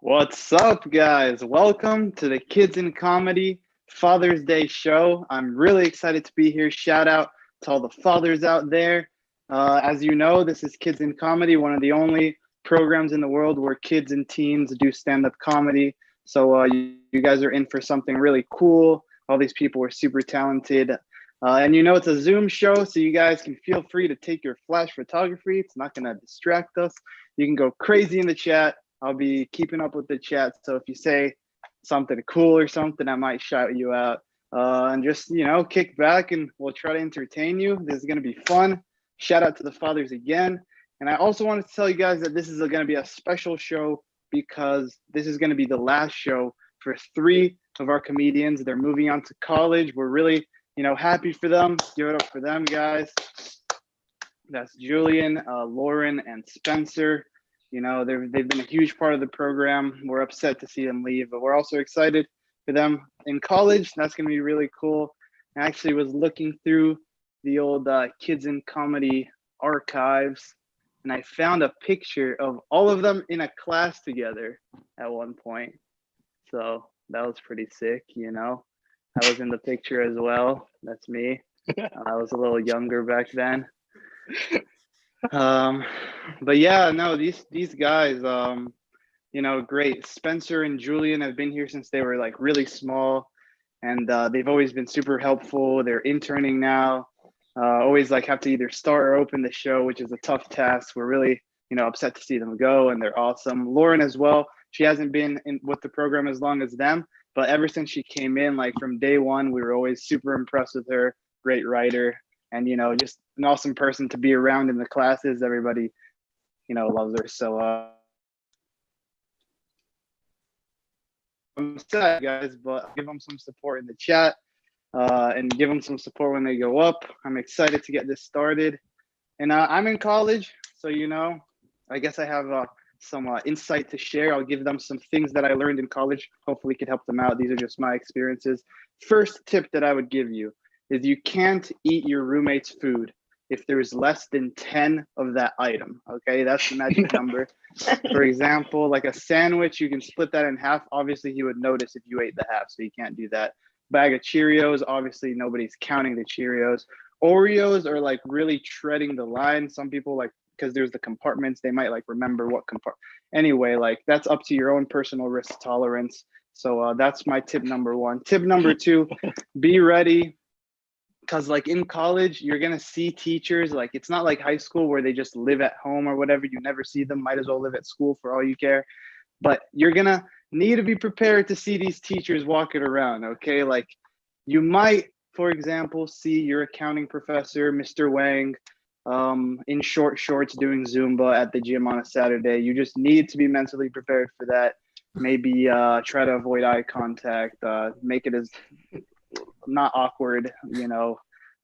What's up, guys? Welcome to the Kids in Comedy Father's Day show. I'm really excited to be here. Shout out to all the fathers out there. As you know, this is Kids in Comedy, one of the only programs in the world where kids and teens do stand-up comedy. So you guys are in for something really cool. All these people are super talented. And you know it's a Zoom show, so you guys can feel free to take your flash photography. It's not going to distract us. You can go crazy in the chat. I'll be keeping up with the chat. So if you say something cool or something, I might shout you out. And just, kick back and we'll try to entertain you. This is going to be fun. Shout out to the fathers again. And I also wanted to tell you guys that this is going to be a special show because this is going to be the last show for 3 of our comedians. They're moving on to college. We're really, happy for them. Give it up for them, guys. That's Julian, Lauren, and Spencer. They've been a huge part of the program. We're upset to see them leave, but we're also excited for them in college. That's going to be really cool. I actually was looking through the old Kids in Comedy archives, and I found a picture of all of them in a class together at one point. So that was pretty sick, I was in the picture as well. That's me. I was a little younger back then. But yeah, no, these guys, great. Spencer and Julian have been here since they were like really small, and they've always been super helpful. They're interning now. Always like have to either start or open the show, which is a tough task. We're really, upset to see them go, and they're awesome. Lauren as well. She hasn't been with the program as long as them, but ever since she came in, like from day one, we were always super impressed with her. Great writer. And, just an awesome person to be around in the classes. Everybody, loves her. So I'm sad, guys, but give them some support in the chat and give them some support when they go up. I'm excited to get this started. And I'm in college, so, I guess I have some insight to share. I'll give them some things that I learned in college. Hopefully it could help them out. These are just my experiences. First tip that I would give you is you can't eat your roommate's food if there's less than 10 of that item. Okay, that's the magic number. For example, like a sandwich, you can split that in half. Obviously, he would notice if you ate the half, so you can't do that. Bag of Cheerios, obviously nobody's counting the Cheerios. Oreos are like really treading the line. Some people like, because there's the compartments, they might like remember what compartment. Anyway, like that's up to your own personal risk tolerance. So that's my tip number 1. Tip number 2, be ready. Because like in college, you're going to see teachers, like it's not like high school where they just live at home or whatever. You never see them, might as well live at school for all you care. But you're going to need to be prepared to see these teachers walking around, okay? Like you might, for example, see your accounting professor, Mr. Wang, in short shorts doing Zumba at the gym on a Saturday. You just need to be mentally prepared for that. Maybe try to avoid eye contact, make it as not awkward,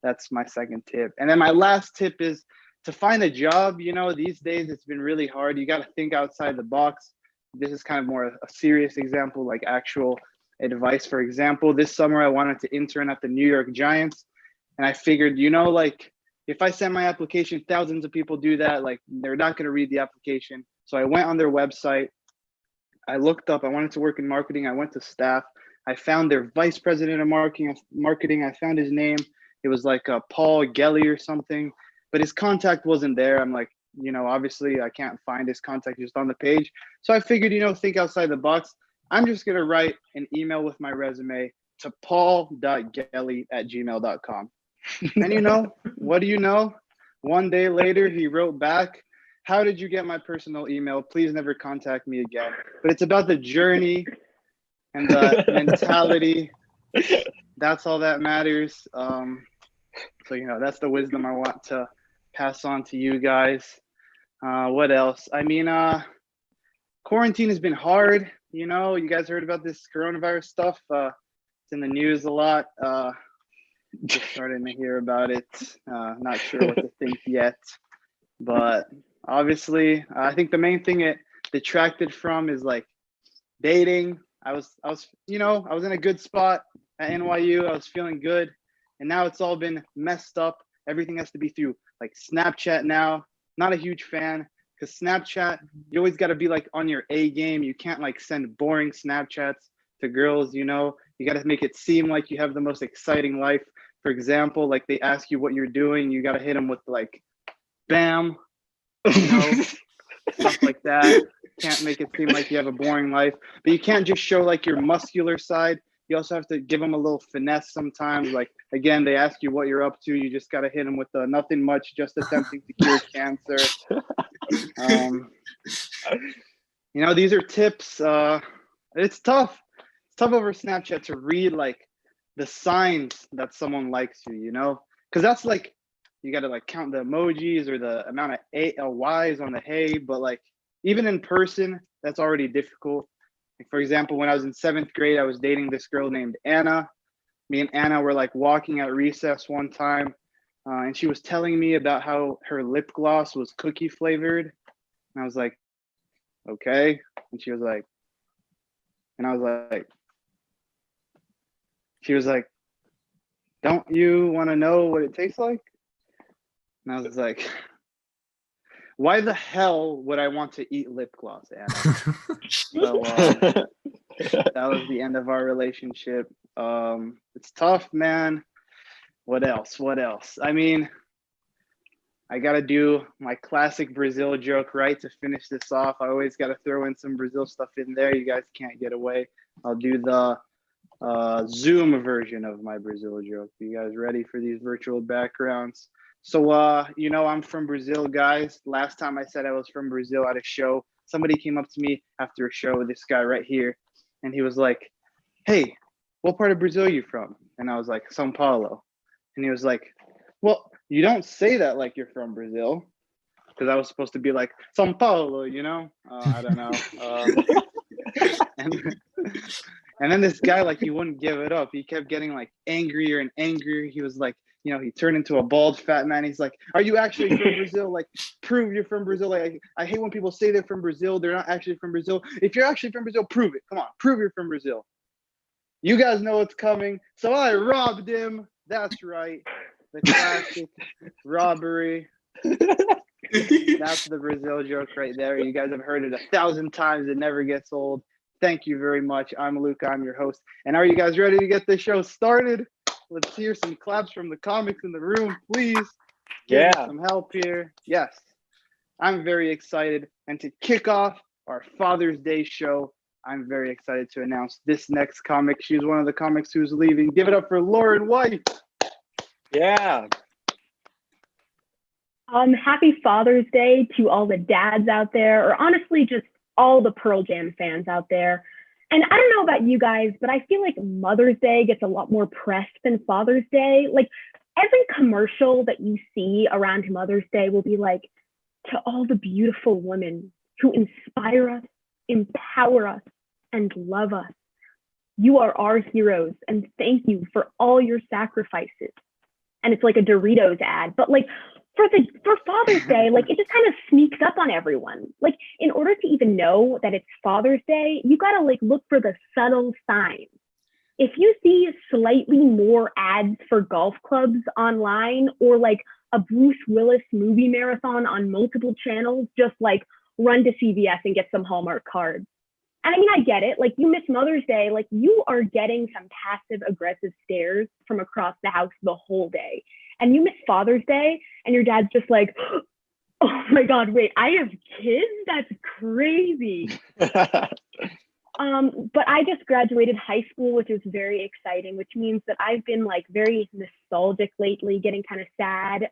that's my second tip. And then my last tip is to find a job. These days it's been really hard. You got to think outside the box. This is kind of more a serious example, like actual advice. For example, this summer I wanted to intern at the New York Giants, and I figured, like if I send my application, thousands of people do that, like they're not going to read the application. So I went on their website. I looked up, I wanted to work in marketing. I went to staff. I found their vice president of marketing. I found his name. It was like Paul Gelly or something, but his contact wasn't there. I'm like, obviously I can't find his contact just on the page. So I figured, think outside the box. I'm just going to write an email with my resume to paul.gelly@gmail.com. And what do you know? One day later, he wrote back, "How did you get my personal email? Please never contact me again." But it's about the journey and the mentality. That's all that matters. So that's the wisdom I want to pass on to you guys. What else? I mean, quarantine has been hard. You guys heard about this coronavirus stuff. It's in the news a lot. Just starting to hear about it. Not sure what to think yet, but obviously, I think the main thing it detracted from is like dating. I was in a good spot at NYU. I was feeling good, and now it's all been messed up. Everything has to be through like Snapchat now. Not a huge fan. because Snapchat, you always got to be like on your A game. You can't like send boring Snapchats to girls, you know. You got to make it seem like you have the most exciting life. For example, like they ask you what you're doing, you got to hit them with like, bam, you know, stuff like that. Can't make it seem like you have a boring life, but you can't just show like your muscular side. You also have to give them a little finesse sometimes. Like, again, they ask you what you're up to. You just got to hit them with the nothing much, just attempting to cure cancer. You know, these are tips. It's tough. It's tough over Snapchat to read like the signs that someone likes you, you know, because that's like, you got to like count the emojis or the amount of Y's on the hey, but like even in person, that's already difficult. Like, for example, when I was in 7th grade, I was dating this girl named Anna. Me and Anna were like walking at recess one time, and she was telling me about how her lip gloss was cookie flavored. And I was like, okay. And she was like, and I was like, she was like, don't you want to know what it tastes like? And I was like, why the hell would I want to eat lip gloss, Anna? So that was the end of our relationship. It's tough, man. What else? What else? I mean, I got to do my classic Brazil joke, right? To finish this off, I always got to throw in some Brazil stuff in there. You guys can't get away. I'll do the Zoom version of my Brazil joke. You guys ready for these virtual backgrounds? So, you know, I'm from Brazil, guys. Last time I said I was from Brazil at a show, somebody came up to me after a show, this guy right here, and he was like, hey, what part of Brazil are you from? And I was like, São Paulo. And he was like, well, you don't say that like you're from Brazil. Because I was supposed to be like, São Paulo, you know? I don't know. And then this guy, like, he wouldn't give it up. He kept getting like angrier and angrier. He was like, you know, he turned into a bald fat man. He's like, are you actually from Brazil? Like, prove you're from Brazil. Like, I hate when people say they're from Brazil. They're not actually from Brazil. If you're actually from Brazil, prove it. Come on, prove you're from Brazil. You guys know what's coming. So I robbed him. That's right. The classic robbery. That's the Brazil joke right there. You guys have heard it 1,000 times. It never gets old. Thank you very much. I'm Luca. I'm your host. And are you guys ready to get the show started? Let's hear some claps from the comics in the room, please. Give me some help here. Yes, I'm very excited. And to kick off our Father's Day show, I'm very excited to announce this next comic. She's one of the comics who's leaving. Give it up for Lauren White. Yeah. Happy Father's Day to all the dads out there, or honestly, just all the Pearl Jam fans out there. And I don't know about you guys, but I feel like Mother's Day gets a lot more press than Father's Day. Like every commercial that you see around Mother's Day will be like, to all the beautiful women who inspire us, empower us, and love us. You are our heroes, and thank you for all your sacrifices. And it's like a Doritos ad, but like for Father's Day, like it just kind of sneaks up on everyone. Like in order to even know that it's Father's Day, you gotta like look for the subtle signs. If you see slightly more ads for golf clubs online, or like a Bruce Willis movie marathon on multiple channels, just like run to CVS and get some Hallmark cards. And I mean, I get it. Like you miss Mother's Day, like you are getting some passive aggressive stares from across the house the whole day. And you miss Father's Day and your dad's just like, oh my God, wait, I have kids? That's crazy. But I just graduated high school, which is very exciting, which means that I've been like very nostalgic lately, getting kind of sad,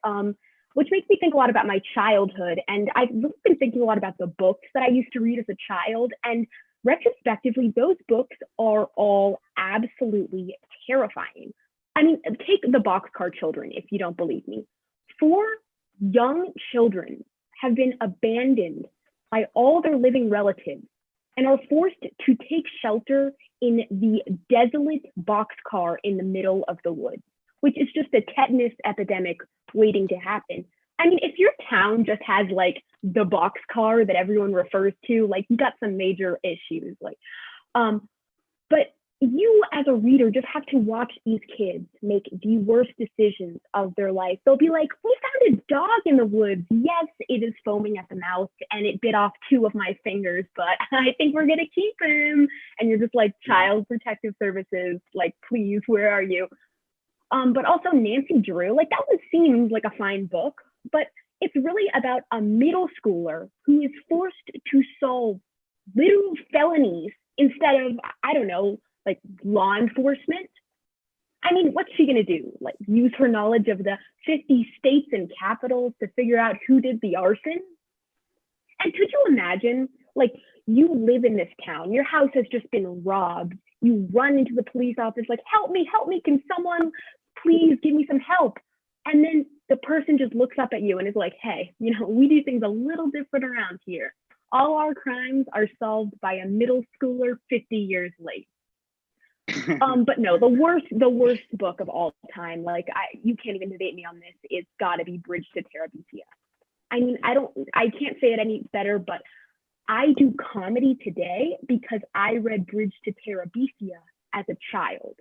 which makes me think a lot about my childhood. And I've been thinking a lot about the books that I used to read as a child. And retrospectively, those books are all absolutely terrifying. I mean, take the Boxcar Children, if you don't believe me. 4 young children have been abandoned by all their living relatives and are forced to take shelter in the desolate boxcar in the middle of the woods, which is just a tetanus epidemic waiting to happen. I mean, if your town just has like the boxcar that everyone refers to, like you got some major issues. Like, but you as a reader just have to watch these kids make the worst decisions of their life. They'll be like, we found a dog in the woods. Yes, it is foaming at the mouth and it bit off 2 of my fingers, but I think we're gonna keep him. And you're just like, Child Protective Services, like, please, where are you? But also Nancy Drew, like that one seems like a fine book, but it's really about a middle schooler who is forced to solve little felonies instead of, I don't know, like law enforcement. I mean, what's she gonna do? Like use her knowledge of the 50 states and capitals to figure out who did the arson? And could you imagine, like, you live in this town, your house has just been robbed. You run into the police office like, help me, can someone please give me some help? And then the person just looks up at you and is like, hey, you know, we do things a little different around here. All our crimes are solved by a middle schooler 50 years late. But no, the worst book of all time, like you can't even debate me on this, it's gotta be Bridge to Terabithia. I mean, I can't say it any better, but I do comedy today because I read Bridge to Terabithia as a child.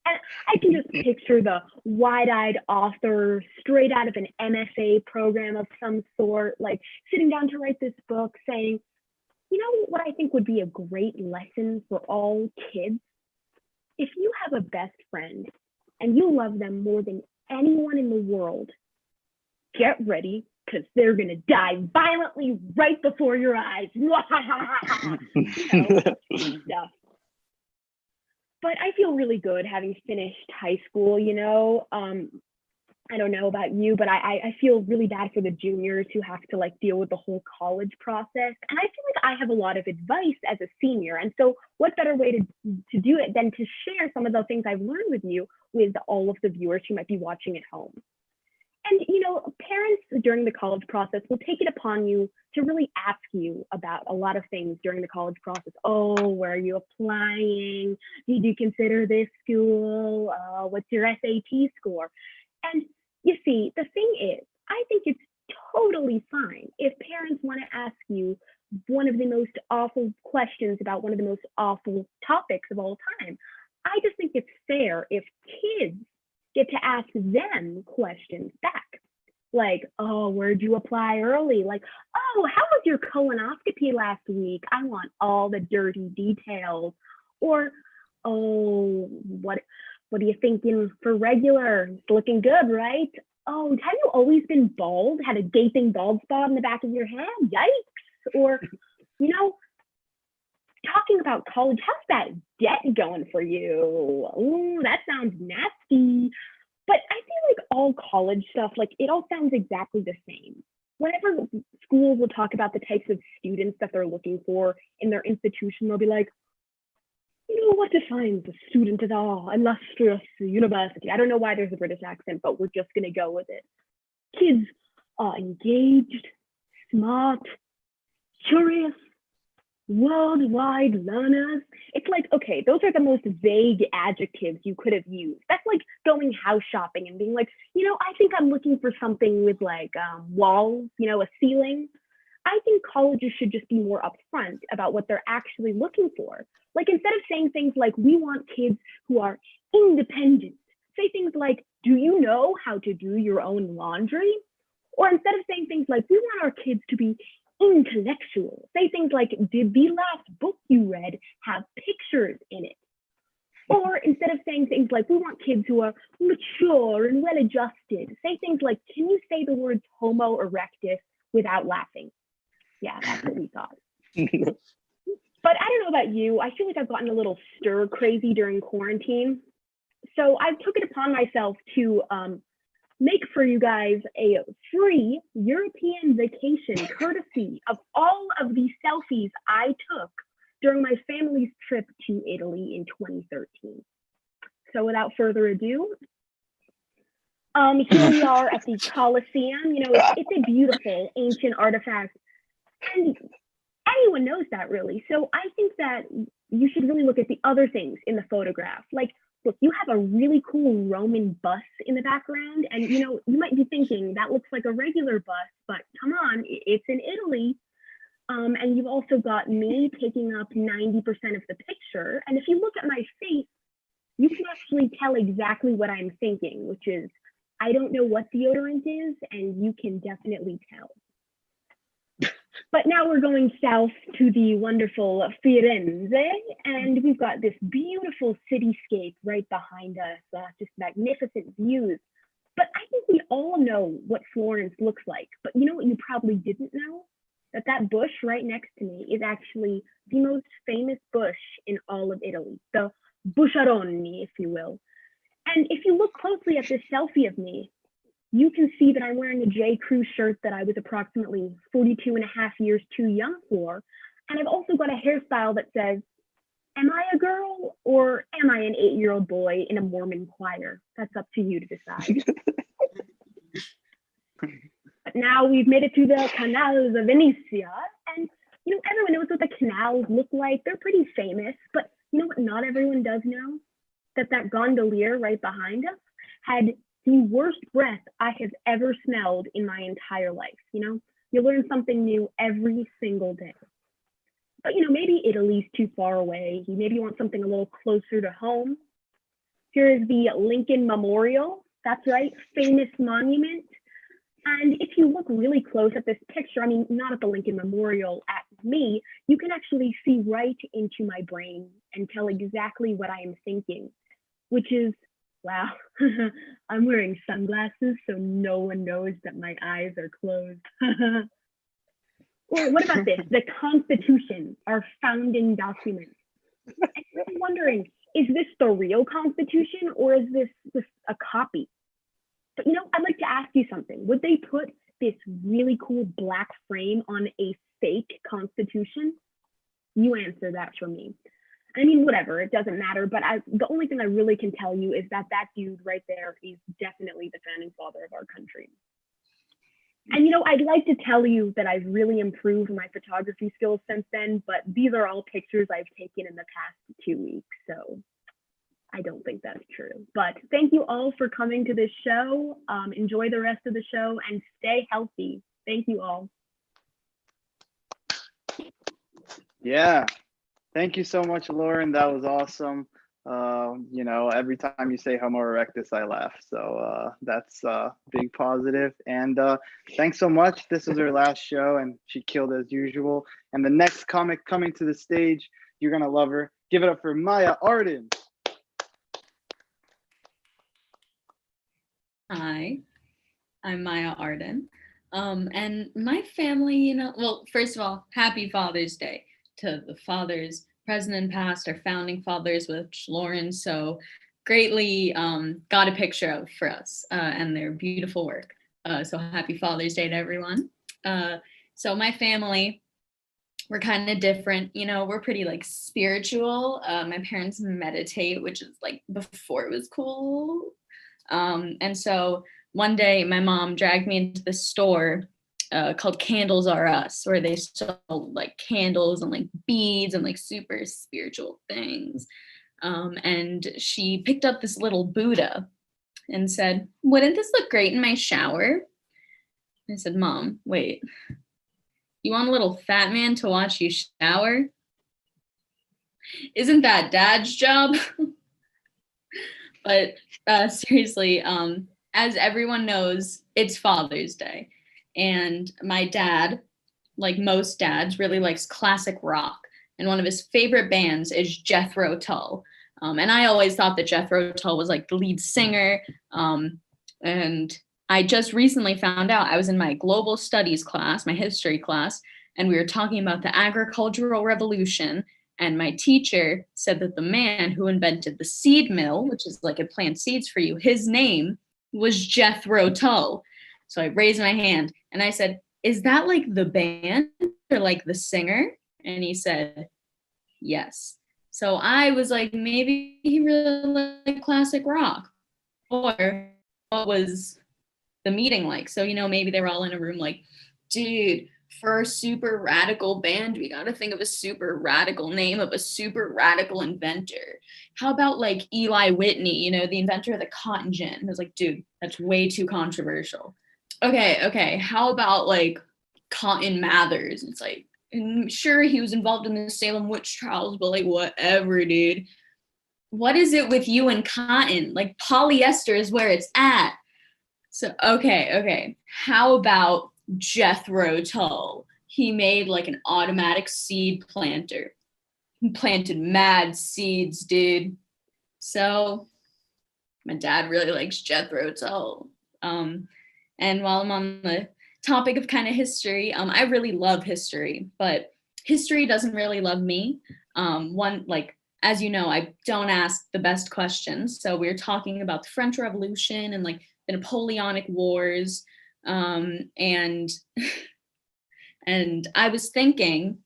And I can just picture the wide-eyed author straight out of an MFA program of some sort, like sitting down to write this book saying, you know what I think would be a great lesson for all kids? If you have a best friend and you love them more than anyone in the world, get ready because they're going to die violently right before your eyes. You know, stuff. But I feel really good having finished high school, you know. I don't know about you, but I feel really bad for the juniors who have to like deal with the whole college process. And I feel like I have a lot of advice as a senior. And so what better way to do it than to share some of the things I've learned with you with all of the viewers who might be watching at home. And, you know, parents during the college process will take it upon you to really ask you about a lot of things during the college process. Oh, where are you applying? Did you consider this school? What's your SAT score? And you see, the thing is, I think it's totally fine if parents want to ask you one of the most awful questions about one of the most awful topics of all time. I just think it's fair if kids get to ask them questions back. Like, oh, where'd you apply early? Like, oh, how was your colonoscopy last week? I want all the dirty details. Or, oh, what are you thinking for regular? It's looking good, right? Oh, have you always been bald? Had a gaping bald spot in the back of your head? Yikes. Or, you know, talking about college, how's that debt going for you? Oh, that sounds nasty. But I feel like all college stuff, like it all sounds exactly the same. Whenever schools will talk about the types of students that they're looking for in their institution, they'll be like, you know, what defines a student at all? Illustrious university. I don't know why there's a British accent, but we're just going to go with it. Kids are engaged, smart, curious, worldwide learners. It's like, okay, those are the most vague adjectives you could have used. That's like going house shopping and being like, you know, I think I'm looking for something with like walls, you know, a ceiling. I think colleges should just be more upfront about what they're actually looking for. Like instead of saying things like, we want kids who are independent, say things like, do you know how to do your own laundry? Or instead of saying things like, we want our kids to be intellectual, say things like, did the last book you read have pictures in it? Or instead of saying things like, we want kids who are mature and well-adjusted, say things like, can you say the words Homo erectus without laughing? Yeah, that's what we thought. But I don't know about you, I feel like I've gotten a little stir crazy during quarantine. So I took it upon myself to make for you guys a free European vacation courtesy of all of the selfies I took during my family's trip to Italy in 2013. So without further ado, here we are at the Colosseum. You know, it's a beautiful ancient artifact, and anyone knows that really. So I think that you should really look at the other things in the photograph. Like, look, you have a really cool Roman bus in the background, and you know, you might be thinking that looks like a regular bus, but come on, it's in Italy. And you've also got me taking up 90% of the picture. And if you look at my face, you can actually tell exactly what I'm thinking, which is, I don't know what deodorant is, and you can definitely tell. But now we're going south to the wonderful Firenze, and we've got this beautiful cityscape right behind us, just magnificent views. But I think we all know what Florence looks like. But you know what you probably didn't know? That bush right next to me is actually the most famous bush in all of Italy, the Busciaroni, if you will. And if you look closely at this selfie of me, you can see that I'm wearing a J. Crew shirt that I was approximately 42 and a half years too young for. And I've also got a hairstyle that says, am I a girl or am I an 8-year-old boy in a Mormon choir? That's up to you to decide. But now we've made it to the Canals of Venezia. And, you know, everyone knows what the canals look like. They're pretty famous. But you know what not everyone does know? That gondolier right behind us had the worst breath I have ever smelled in my entire life. You know, you learn something new every single day. But, you know, maybe Italy's too far away. You maybe want something a little closer to home. Here is the Lincoln Memorial. That's right, famous monument. And if you look really close at this picture, I mean, not at the Lincoln Memorial, at me, you can actually see right into my brain and tell exactly what I am thinking, which is, wow, I'm wearing sunglasses so no one knows that my eyes are closed. Or what about this? The Constitution, our founding document. And I'm wondering, is this the real Constitution or is this a copy? But you know, I'd like to ask you something. Would they put this really cool black frame on a fake Constitution? You answer that for me. I mean, whatever, it doesn't matter. But the only thing I really can tell you is that dude right there is definitely the founding father of our country. And you know, I'd like to tell you that I've really improved my photography skills since then, but these are all pictures I've taken in the past 2 weeks. So I don't think that's true. But thank you all for coming to this show. Enjoy the rest of the show and stay healthy. Thank you all. Yeah. Thank you so much, Lauren. That was awesome. You know, every time you say Homo erectus, I laugh. So that's big positive. And thanks so much. This was her last show and she killed as usual. And the next comic coming to the stage, you're going to love her. Give it up for Maya Arden. Hi, I'm Maya Arden. And my family, you know, well, first of all, happy Father's Day to the fathers, present and past, our founding fathers, which Lauren so greatly got a picture of for us and their beautiful work. So happy Father's Day to everyone. So my family, we're kind of different, you know, we're pretty like spiritual. My parents meditate, which is like before it was cool. And so one day my mom dragged me into the store called Candles R Us, where they sell like candles and like beads and like super spiritual things. And she picked up this little Buddha and said, "Wouldn't this look great in my shower?" I said, "Mom, wait, you want a little fat man to watch you shower? Isn't that dad's job?" But seriously, as everyone knows, it's Father's Day. And my dad, like most dads, really likes classic rock. And one of his favorite bands is Jethro Tull. And I always thought that Jethro Tull was like the lead singer. And I just recently found out, I was in my global studies class, my history class, and we were talking about the agricultural revolution. And my teacher said that the man who invented the seed mill, which is like it plants seeds for you, his name was Jethro Tull. So I raised my hand and I said, "Is that like the band or like the singer?" And he said, "Yes." So I was like, maybe he really liked classic rock. Or what was the meeting like? So, you know, maybe they were all in a room like, "Dude, for a super radical band, we got to think of a super radical name of a super radical inventor. How about like Eli Whitney, you know, the inventor of the cotton gin?" I was like, "Dude, that's way too controversial." Okay. How about like Cotton Mathers? It's like, And sure, he was involved in the Salem witch trials, but like whatever, dude. What is it with you and cotton? Like polyester is where it's at. So okay. How about Jethro Tull? He made like an automatic seed planter. He planted mad seeds, dude. So my dad really likes Jethro Tull. And while I'm on the topic of kind of history, I really love history, but history doesn't really love me. As you know, I don't ask the best questions. So we were talking about the French Revolution and like the Napoleonic Wars. And I was thinking,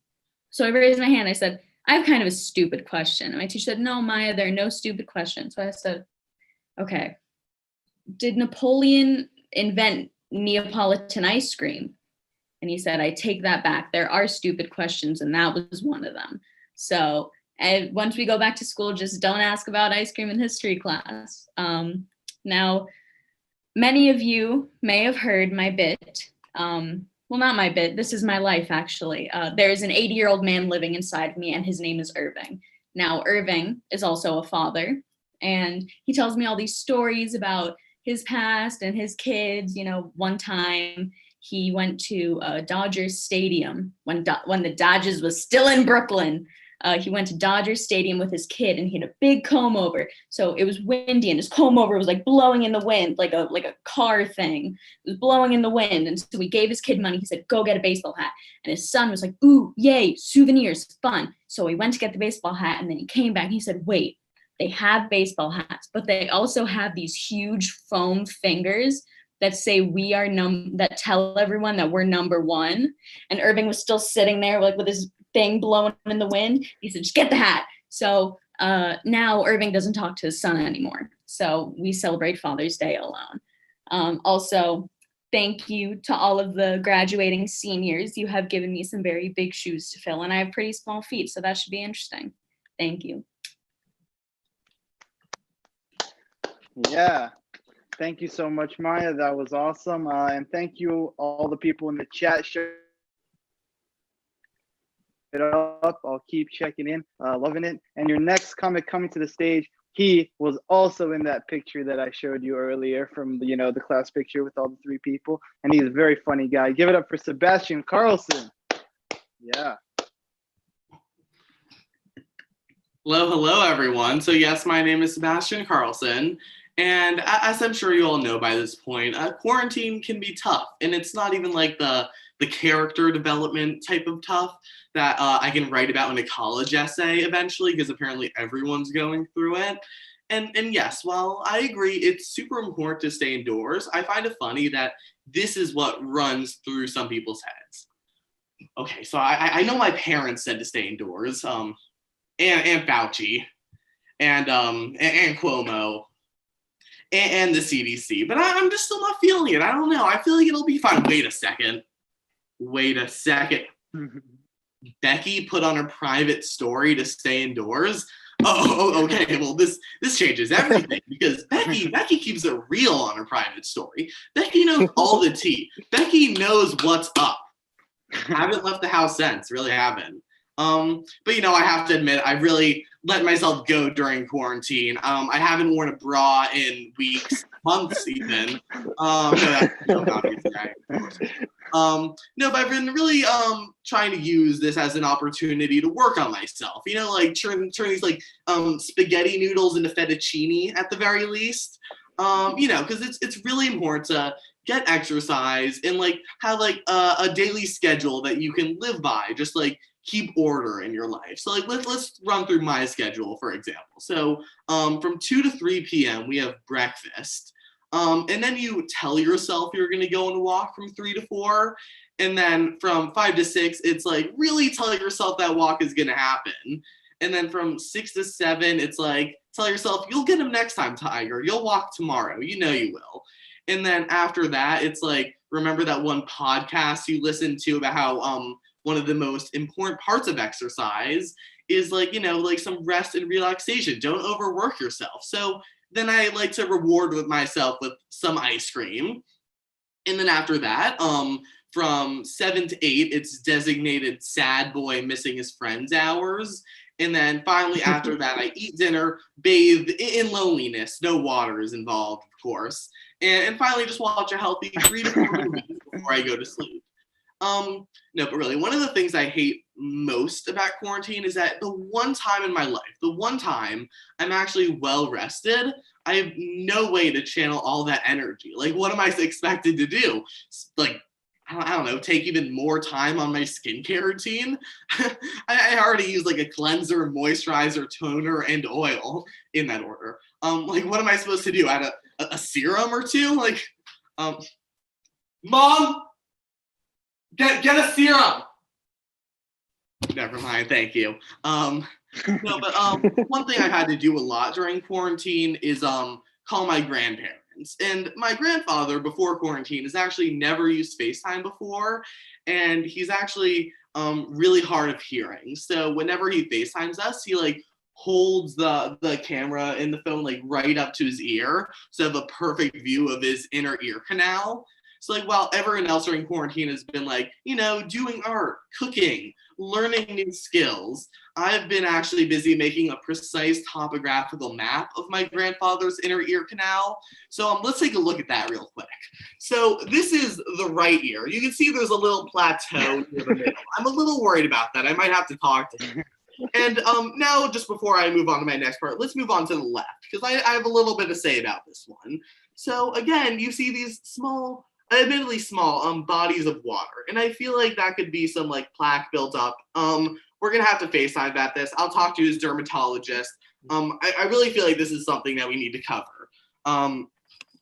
so I raised my hand. I said, I have kind of a stupid question. And my teacher said, no, Maya, there are no stupid questions. So I said, okay, did Napoleon invent Neapolitan ice cream? And he said, I take that back. There are stupid questions, and that was one of them. So once we go back to school, just don't ask about ice cream in history class. Now, many of you may have heard my bit. Well, not my bit. This is my life, actually. There's an 80-year-old man living inside of me, and his name is Irving. Now, Irving is also a father, and he tells me all these stories about his past and his kids. You know, one time he went to Dodgers Stadium when the Dodgers was still in Brooklyn. He went to Dodger Stadium with his kid, and he had a big comb over. So it was windy, and his comb over was like blowing in the wind, like a car thing. It was blowing in the wind. And so he gave his kid money. He said, go get a baseball hat. And his son was like, ooh, yay, souvenirs, fun. So he went to get the baseball hat, and then he came back and he said, wait, they have baseball hats, but they also have these huge foam fingers that say that tell everyone that we're number one. And Irving was still sitting there like with his thing blowing in the wind. He said, just get the hat. So now Irving doesn't talk to his son anymore. So we celebrate Father's Day alone. Also, thank you to all of the graduating seniors. You have given me some very big shoes to fill, and I have pretty small feet, so that should be interesting. Thank you. Yeah. Thank you so much, Maya. That was awesome. And thank you, all the people in the chat. Share it up. I'll keep checking in, loving it. And your next comic coming to the stage, he was also in that picture that I showed you earlier from the class picture with all the three people. And he's a very funny guy. Give it up for Sebastian Carlson. Yeah. Hello, everyone. So yes, my name is Sebastian Carlson. And as I'm sure you all know by this point, quarantine can be tough. And it's not even like the character development type of tough that I can write about in a college essay eventually, because apparently everyone's going through it. And yes, while I agree it's super important to stay indoors, I find it funny that this is what runs through some people's heads. Okay, so I know my parents said to stay indoors, and Fauci, and Cuomo, and the CDC, but I'm just still not feeling it. I don't know. I feel like it'll be fine. Wait a second. Becky put on her private story to stay indoors. Oh, okay. Well, this changes everything, because Becky keeps it real on her private story. Becky knows all the tea. Becky knows what's up. Haven't left the house since. Really haven't. But I have to admit, I really let myself go during quarantine. I haven't worn a bra in weeks, months even. No, but I've been really trying to use this as an opportunity to work on myself. Like turn these like spaghetti noodles into fettuccine at the very least. Because it's really important to get exercise and like have like a daily schedule that you can live by. Just like keep order in your life. So like let's run through my schedule, for example. So from 2 to 3 p.m. we have breakfast. And then you tell yourself you're gonna go on a walk from 3 to 4. And then from 5 to 6, it's like really tell yourself that walk is gonna happen. And then from 6 to 7, it's like tell yourself you'll get him next time, Tiger. You'll walk tomorrow. You know you will. And then after that, it's like remember that one podcast you listened to about how one of the most important parts of exercise is like, like some rest and relaxation. Don't overwork yourself. So then I like to reward with myself with some ice cream. And then after that, from 7 to 8, it's designated sad boy missing his friends hours. And then finally, after that, I eat dinner, bathe in loneliness. No water is involved, of course. And finally, just watch a healthy 3 to 4 movies before I go to sleep. No, but really, one of the things I hate most about quarantine is that the one time in my life, the one time I'm actually well rested, I have no way to channel all that energy. Like, what am I expected to do? Like, I don't know, take even more time on my skincare routine. I already use like a cleanser, moisturizer, toner, and oil in that order. Like, what am I supposed to do? Add a serum or two? Like, Mom, get a serum. Never mind, thank you. No, but one thing I had to do a lot during quarantine is call my grandparents. And my grandfather, before quarantine, has actually never used FaceTime before, and he's actually really hard of hearing. So whenever he FaceTimes us, he like holds the camera in the phone like right up to his ear, so I have a perfect view of his inner ear canal. So like while everyone else during quarantine has been like, you know, doing art, cooking, learning new skills, I've been actually busy making a precise topographical map of my grandfather's inner ear canal. So let's take a look at that real quick. So this is the right ear. You can see there's a little plateau near the middle. I'm a little worried about that. I might have to talk to him. And now, just before I move on to my next part, let's move on to the left, because I have a little bit to say about this one. So again, you see these small, admittedly small bodies of water, and I feel like that could be some like plaque built up. We're gonna have to FaceTime about this. I'll talk to his dermatologist. I really feel like this is something that we need to cover,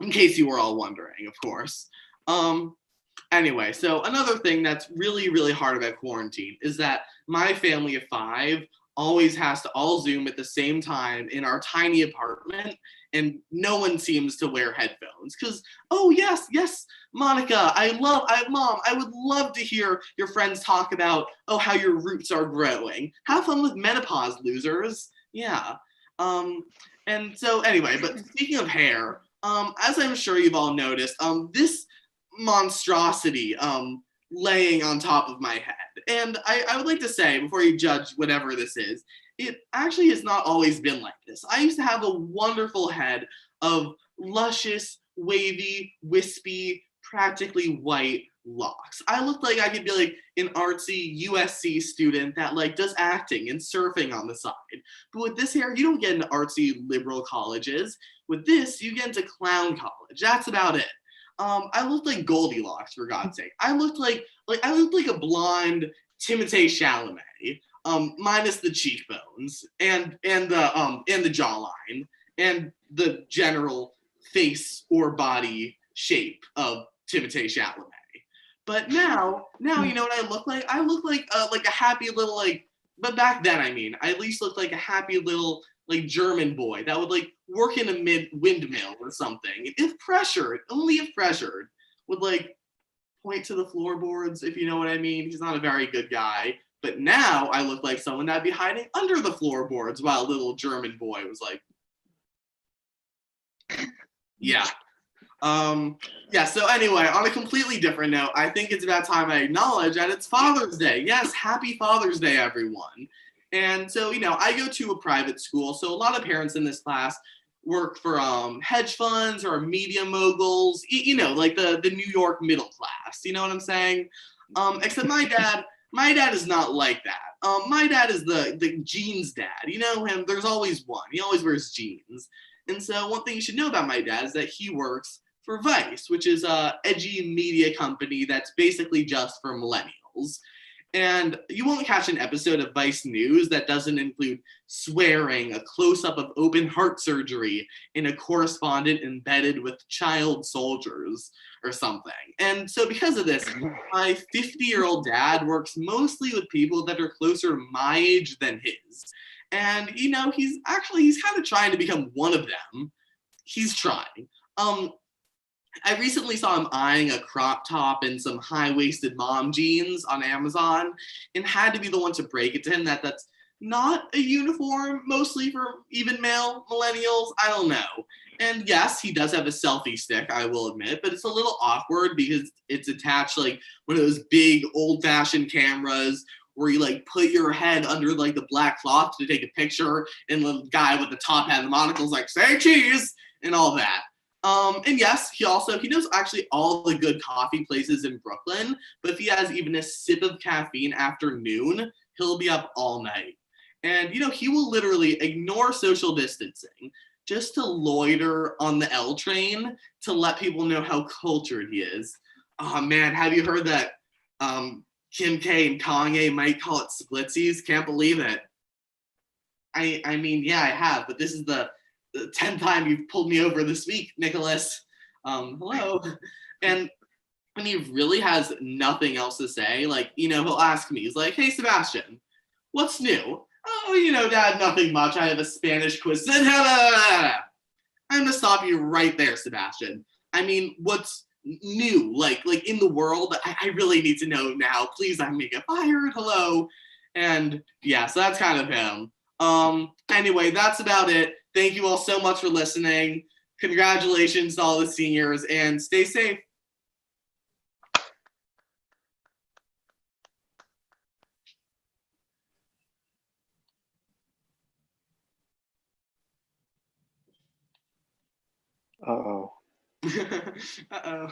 in case you were all wondering, of course. Anyway, so another thing that's really, really hard about quarantine is that my family of 5 always has to all Zoom at the same time in our tiny apartment, and no one seems to wear headphones. Because, oh yes, Monica, Mom, I would love to hear your friends talk about, oh, how your roots are growing. Have fun with menopause, losers. Yeah. And so anyway, but speaking of hair, as I'm sure you've all noticed, this monstrosity laying on top of my head. And I would like to say, before you judge whatever this is, it actually has not always been like this. I used to have a wonderful head of luscious, wavy, wispy, practically white locks. I looked like I could be like an artsy USC student that like does acting and surfing on the side. But with this hair, you don't get into artsy liberal colleges. With this, you get into clown college. That's about it. I looked like Goldilocks, for God's sake. I looked like a blonde Timothée Chalamet, minus the cheekbones and the jawline and the general face or body shape of Timothée Chalamet. But now you know what I look like? I look like a happy little but back then, I mean, I at least looked like a happy little like German boy that would like work in a windmill or something. If pressured, only if pressured, would like point to the floorboards, if you know what I mean. He's not a very good guy. But now I look like someone that'd be hiding under the floorboards while a little German boy was like, yeah. So anyway, on a completely different note, I think it's about time I acknowledge that it's Father's Day. Yes, happy Father's Day, everyone. And so, you know, I go to a private school, so a lot of parents in this class work for hedge funds or media moguls, you know, like the New York middle class, you know what I'm saying? Except my dad is not like that. My dad is the jeans dad. You know him, there's always one. He always wears jeans. And so one thing you should know about my dad is that he works for Vice, which is a edgy media company that's basically just for millennials. And you won't catch an episode of Vice News that doesn't include swearing, a close-up of open heart surgery, and a correspondent embedded with child soldiers or something. And so because of this, my 50-year-old dad works mostly with people that are closer my age than his. And, you know, he's kind of trying to become one of them. He's trying. I recently saw him eyeing a crop top and some high-waisted mom jeans on Amazon and had to be the one to break it to him that not a uniform, mostly for even male millennials. I don't know. And yes, he does have a selfie stick, I will admit, but it's a little awkward because it's attached like one of those big old-fashioned cameras where you like put your head under like the black cloth to take a picture, and the guy with the top hat and the monocle's like, say cheese, and all that. And yes, he knows actually all the good coffee places in Brooklyn, but if he has even a sip of caffeine after noon, he'll be up all night. And, he will literally ignore social distancing just to loiter on the L train to let people know how cultured he is. Oh man, have you heard that Kim K and Kanye might call it splitsies? Can't believe it. I mean, yeah, I have, but this is the 10th time you've pulled me over this week, Nicholas. Hello. And when he really has nothing else to say, like, he'll ask me, he's like, hey, Sebastian, what's new? Oh, Dad, nothing much. I have a Spanish quiz. I'm going to stop you right there, Sebastian. I mean, what's new? Like in the world, I really need to know now. Please, I'm going to get fired. Hello. And yeah, so that's kind of him. Anyway, that's about it. Thank you all so much for listening. Congratulations to all the seniors, and stay safe. Uh-oh. Uh-oh.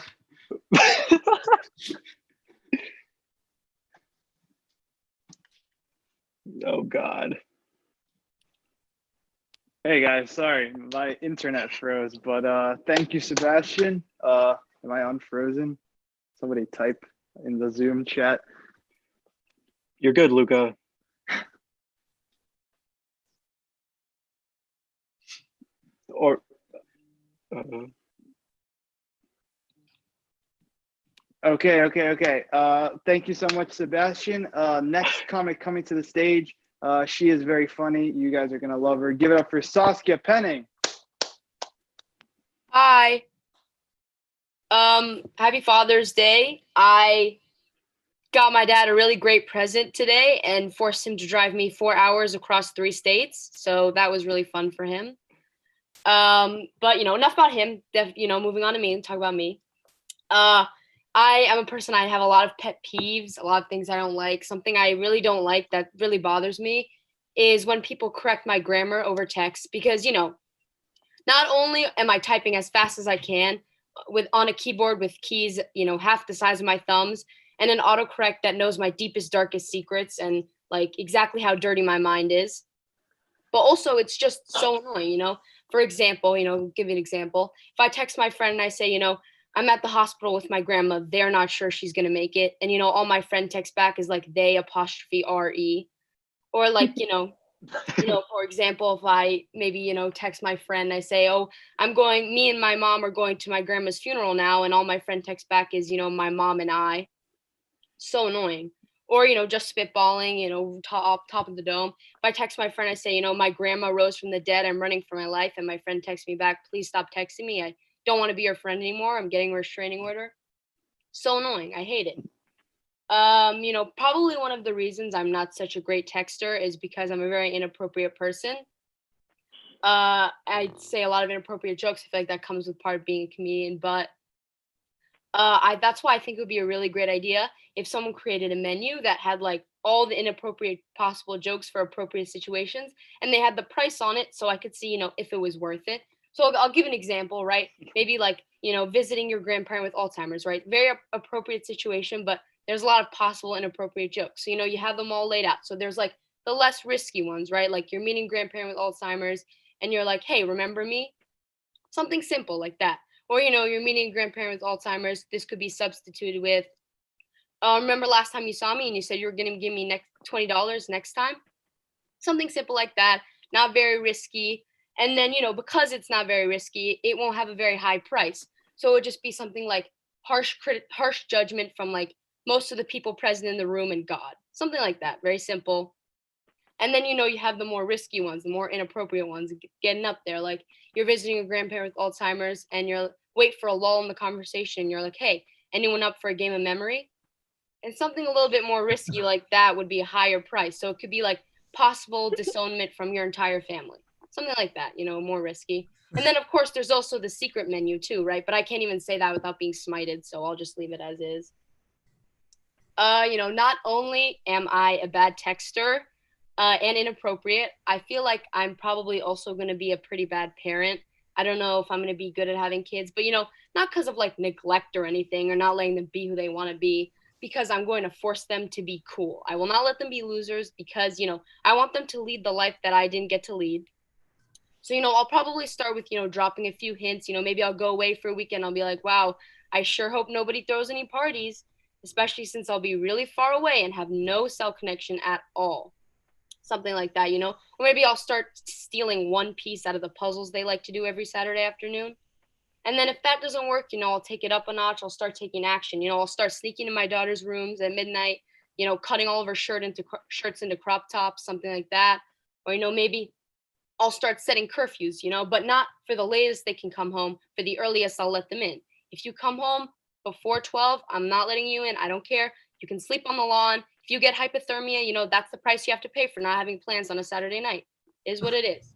Oh God. Hey guys, sorry, my internet froze, but thank you, Sebastian. Am I unfrozen? Somebody type in the Zoom chat. You're good, Luca. Or Okay. Thank you so much, Sebastian. Next comic coming to the stage. She is very funny. You guys are gonna love her. Give it up for Saskia Penning. Hi. Happy Father's Day. I got my dad a really great present today and forced him to drive me 4 hours across 3 states. So that was really fun for him. But enough about him. Moving on to me and talk about me. I am a person, I have a lot of pet peeves, a lot of things I don't like. Something I really don't like that really bothers me is when people correct my grammar over text because, not only am I typing as fast as I can on a keyboard with keys, half the size of my thumbs, and an autocorrect that knows my deepest, darkest secrets and like exactly how dirty my mind is. But also it's just so annoying, For example, give you an example. If I text my friend and I say, I'm at the hospital with my grandma, they're not sure she's going to make it. And, all my friend texts back is like they apostrophe RE. Or like, for example, if I maybe, text my friend, I say, oh, me and my mom are going to my grandma's funeral now. And all my friend texts back is, my mom and I. So annoying. Or, just spitballing, top of the dome. If I text my friend, I say, my grandma rose from the dead. I'm running for my life. And my friend texts me back, please stop texting me. I don't want to be your friend anymore. I'm getting a restraining order. So annoying. I hate it. Probably one of the reasons I'm not such a great texter is because I'm a very inappropriate person. I say a lot of inappropriate jokes. I feel like that comes with part of being a comedian, but that's why I think it would be a really great idea if someone created a menu that had like all the inappropriate possible jokes for appropriate situations, and they had the price on it so I could see, if it was worth it. So I'll give an example, right? Maybe like, visiting your grandparent with Alzheimer's, right? Very appropriate situation, but there's a lot of possible inappropriate jokes. So, you have them all laid out. So there's like the less risky ones, right? Like you're meeting grandparent with Alzheimer's and you're like, hey, remember me? Something simple like that. Or, you're meeting a grandparent with Alzheimer's. This could be substituted with, remember last time you saw me and you said you were going to give me $20 next time? Something simple like that. Not very risky. And then, because it's not very risky, it won't have a very high price. So it would just be something like harsh judgment from like most of the people present in the room and God. Something like that. Very simple. And then, you have the more risky ones, the more inappropriate ones getting up there. Like you're visiting a grandparent with Alzheimer's and you're wait for a lull in the conversation. You're like, hey, anyone up for a game of memory? And something a little bit more risky like that would be a higher price. So it could be like possible disownment from your entire family. Something like that, more risky. And then, of course, there's also the secret menu too, right? But I can't even say that without being smited, so I'll just leave it as is. Not only am I a bad texter and inappropriate, I feel like I'm probably also going to be a pretty bad parent. I don't know if I'm going to be good at having kids, but, not because of like neglect or anything or not letting them be who they want to be, because I'm going to force them to be cool. I will not let them be losers because, I want them to lead the life that I didn't get to lead. So, I'll probably start with, dropping a few hints. Maybe I'll go away for a weekend. I'll be like, wow, I sure hope nobody throws any parties, especially since I'll be really far away and have no cell connection at all. Something like that, Or maybe I'll start stealing one piece out of the puzzles they like to do every Saturday afternoon. And then if that doesn't work, I'll take it up a notch. I'll start taking action. I'll start sneaking in my daughter's rooms at midnight, cutting all of her shirts into crop tops, something like that. Or, maybe I'll start setting curfews, but not for the latest they can come home. For the earliest, I'll let them in. If you come home before 12, I'm not letting you in. I don't care. You can sleep on the lawn. If you get hypothermia, that's the price you have to pay for not having plans on a Saturday night. It is what it is.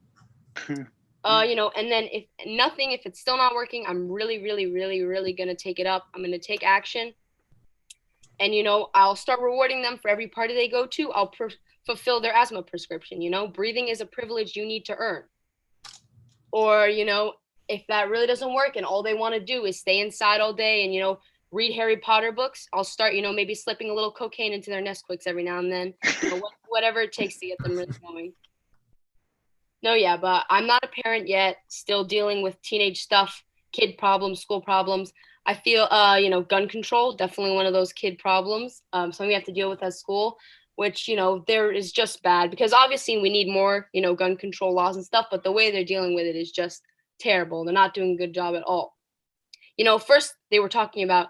And then if it's still not working, I'm really, really, really, really going to take it up. I'm going to take action. And, I'll start rewarding them for every party they go to. I'll fulfill their asthma prescription. Breathing is a privilege you need to earn. Or, if that really doesn't work and all they want to do is stay inside all day and, read Harry Potter books, I'll start, maybe slipping a little cocaine into their Nesquiks every now and then, whatever it takes to get them really going. No, yeah, but I'm not a parent yet, still dealing with teenage stuff, kid problems, school problems. I feel, gun control, definitely one of those kid problems, something we have to deal with at school, which, there is just bad because obviously we need more, gun control laws and stuff, but the way they're dealing with it is just terrible. They're not doing a good job at all. First they were talking about,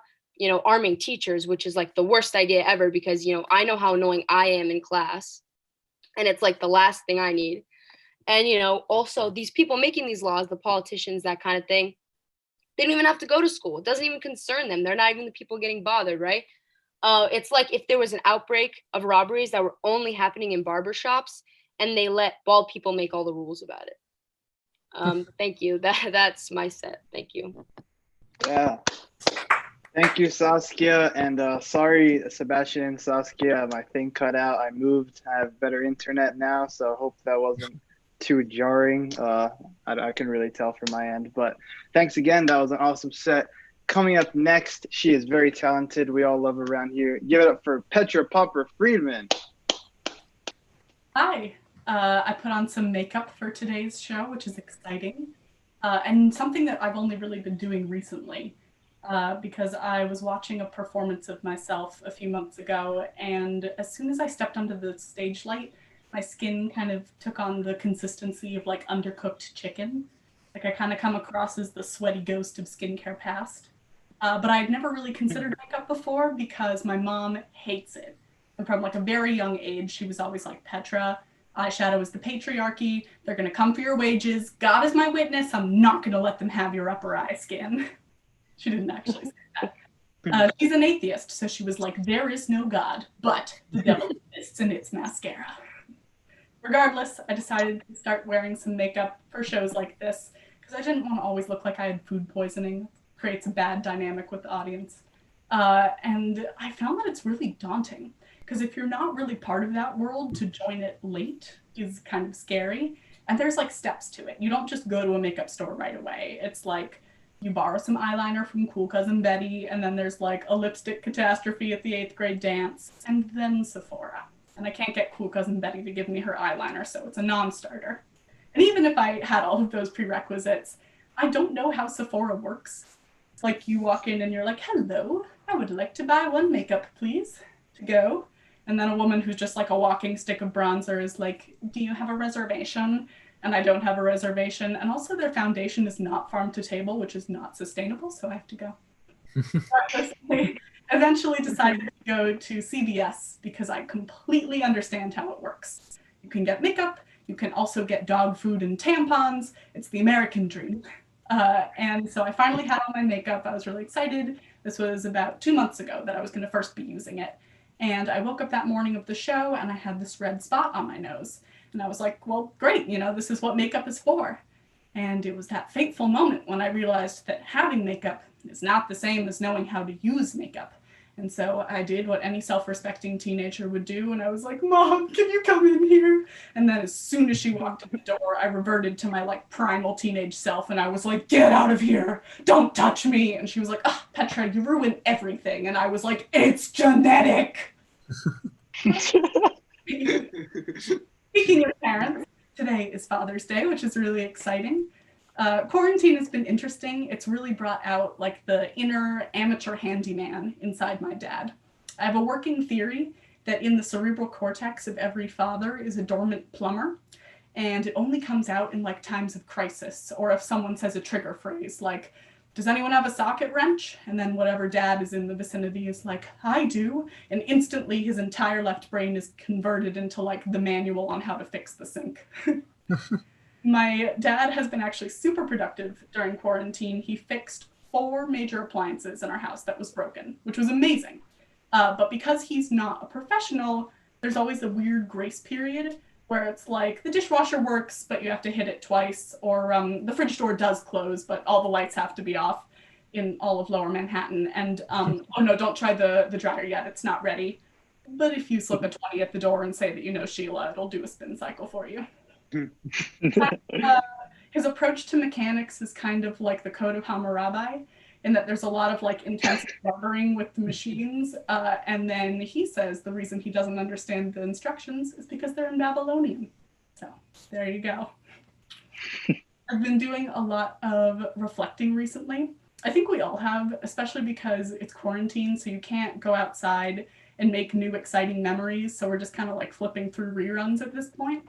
arming teachers, which is like the worst idea ever because, I know how annoying I am in class and it's like the last thing I need. And, also these people making these laws, the politicians, that kind of thing, they don't even have to go to school. It doesn't even concern them. They're not even the people getting bothered, right? It's like if there was an outbreak of robberies that were only happening in barbershops and they let bald people make all the rules about it. Thank you. That's my set. Thank you. Yeah. Thank you, Saskia. And sorry, Sebastian, Saskia, my thing cut out. I moved. I have better internet now, so I hope that wasn't too jarring. I can really tell from my end. But thanks again. That was an awesome set. Coming up next, she is very talented. We all love her around here. Give it up for Petra Popper Friedman. Hi. I put on some makeup for today's show, which is exciting. And something that I've only really been doing recently. Because I was watching a performance of myself a few months ago, and as soon as I stepped onto the stage light, my skin kind of took on the consistency of like undercooked chicken. Like I kind of come across as the sweaty ghost of skincare past. But I had never really considered makeup before because my mom hates it. And from like a very young age, she was always like, Petra, eyeshadow is the patriarchy. They're going to come for your wages. God is my witness. I'm not going to let them have your upper eye skin. She didn't actually say that. She's an atheist, so she was like, there is no God, but the devil exists and it's mascara. Regardless, I decided to start wearing some makeup for shows like this because I didn't want to always look like I had food poisoning. It creates a bad dynamic with the audience. And I found that it's really daunting because if you're not really part of that world, to join it late is kind of scary. And there's like steps to it. You don't just go to a makeup store right away. It's like, you borrow some eyeliner from Cool Cousin Betty, and then there's like a lipstick catastrophe at the 8th grade dance, and then Sephora. And I can't get Cool Cousin Betty to give me her eyeliner, so it's a non-starter. And even if I had all of those prerequisites, I don't know how Sephora works. It's like you walk in and you're like, hello, I would like to buy one makeup, please, to go. And then a woman who's just like a walking stick of bronzer is like, do you have a reservation? And I don't have a reservation. And also their foundation is not farm to table, which is not sustainable, so I have to go. I eventually decided to go to CVS because I completely understand how it works. You can get makeup, you can also get dog food and tampons. It's the American dream. And so I finally had all my makeup. I was really excited. This was about 2 months ago that I was going to first be using it. And I woke up that morning of the show and I had this red spot on my nose. And I was like, well, great, this is what makeup is for. And it was that fateful moment when I realized that having makeup is not the same as knowing how to use makeup. And so I did what any self-respecting teenager would do, and I was like, Mom, can you come in here? And then as soon as she walked in the door, I reverted to my primal teenage self, and I was like, get out of here, don't touch me. And she was like, oh, Petra, you ruin everything. And I was like, it's genetic. Speaking of parents, today is Father's Day, which is really exciting. Quarantine has been interesting. It's really brought out the inner amateur handyman inside my dad. I have a working theory that in the cerebral cortex of every father is a dormant plumber, and it only comes out in times of crisis, or if someone says a trigger phrase like, does anyone have a socket wrench? And then whatever dad is in the vicinity is like, I do. And instantly his entire left brain is converted into the manual on how to fix the sink. My dad has been actually super productive during quarantine. He fixed 4 major appliances in our house that was broken, which was amazing. But because he's not a professional, there's always a weird grace period where it's the dishwasher works, but you have to hit it twice, or the fridge door does close, but all the lights have to be off in all of Lower Manhattan. And oh no, don't try the dryer yet, it's not ready. But if you slip a 20 at the door and say that you know Sheila, it'll do a spin cycle for you. His approach to mechanics is kind of like the Code of Hammurabi, in that there's a lot of intense barbering with the machines, and then he says the reason he doesn't understand the instructions is because they're in Babylonian. So there you go. I've been doing a lot of reflecting recently. I think we all have, especially because it's quarantine, so you can't go outside and make new exciting memories, so we're just kind of flipping through reruns at this point.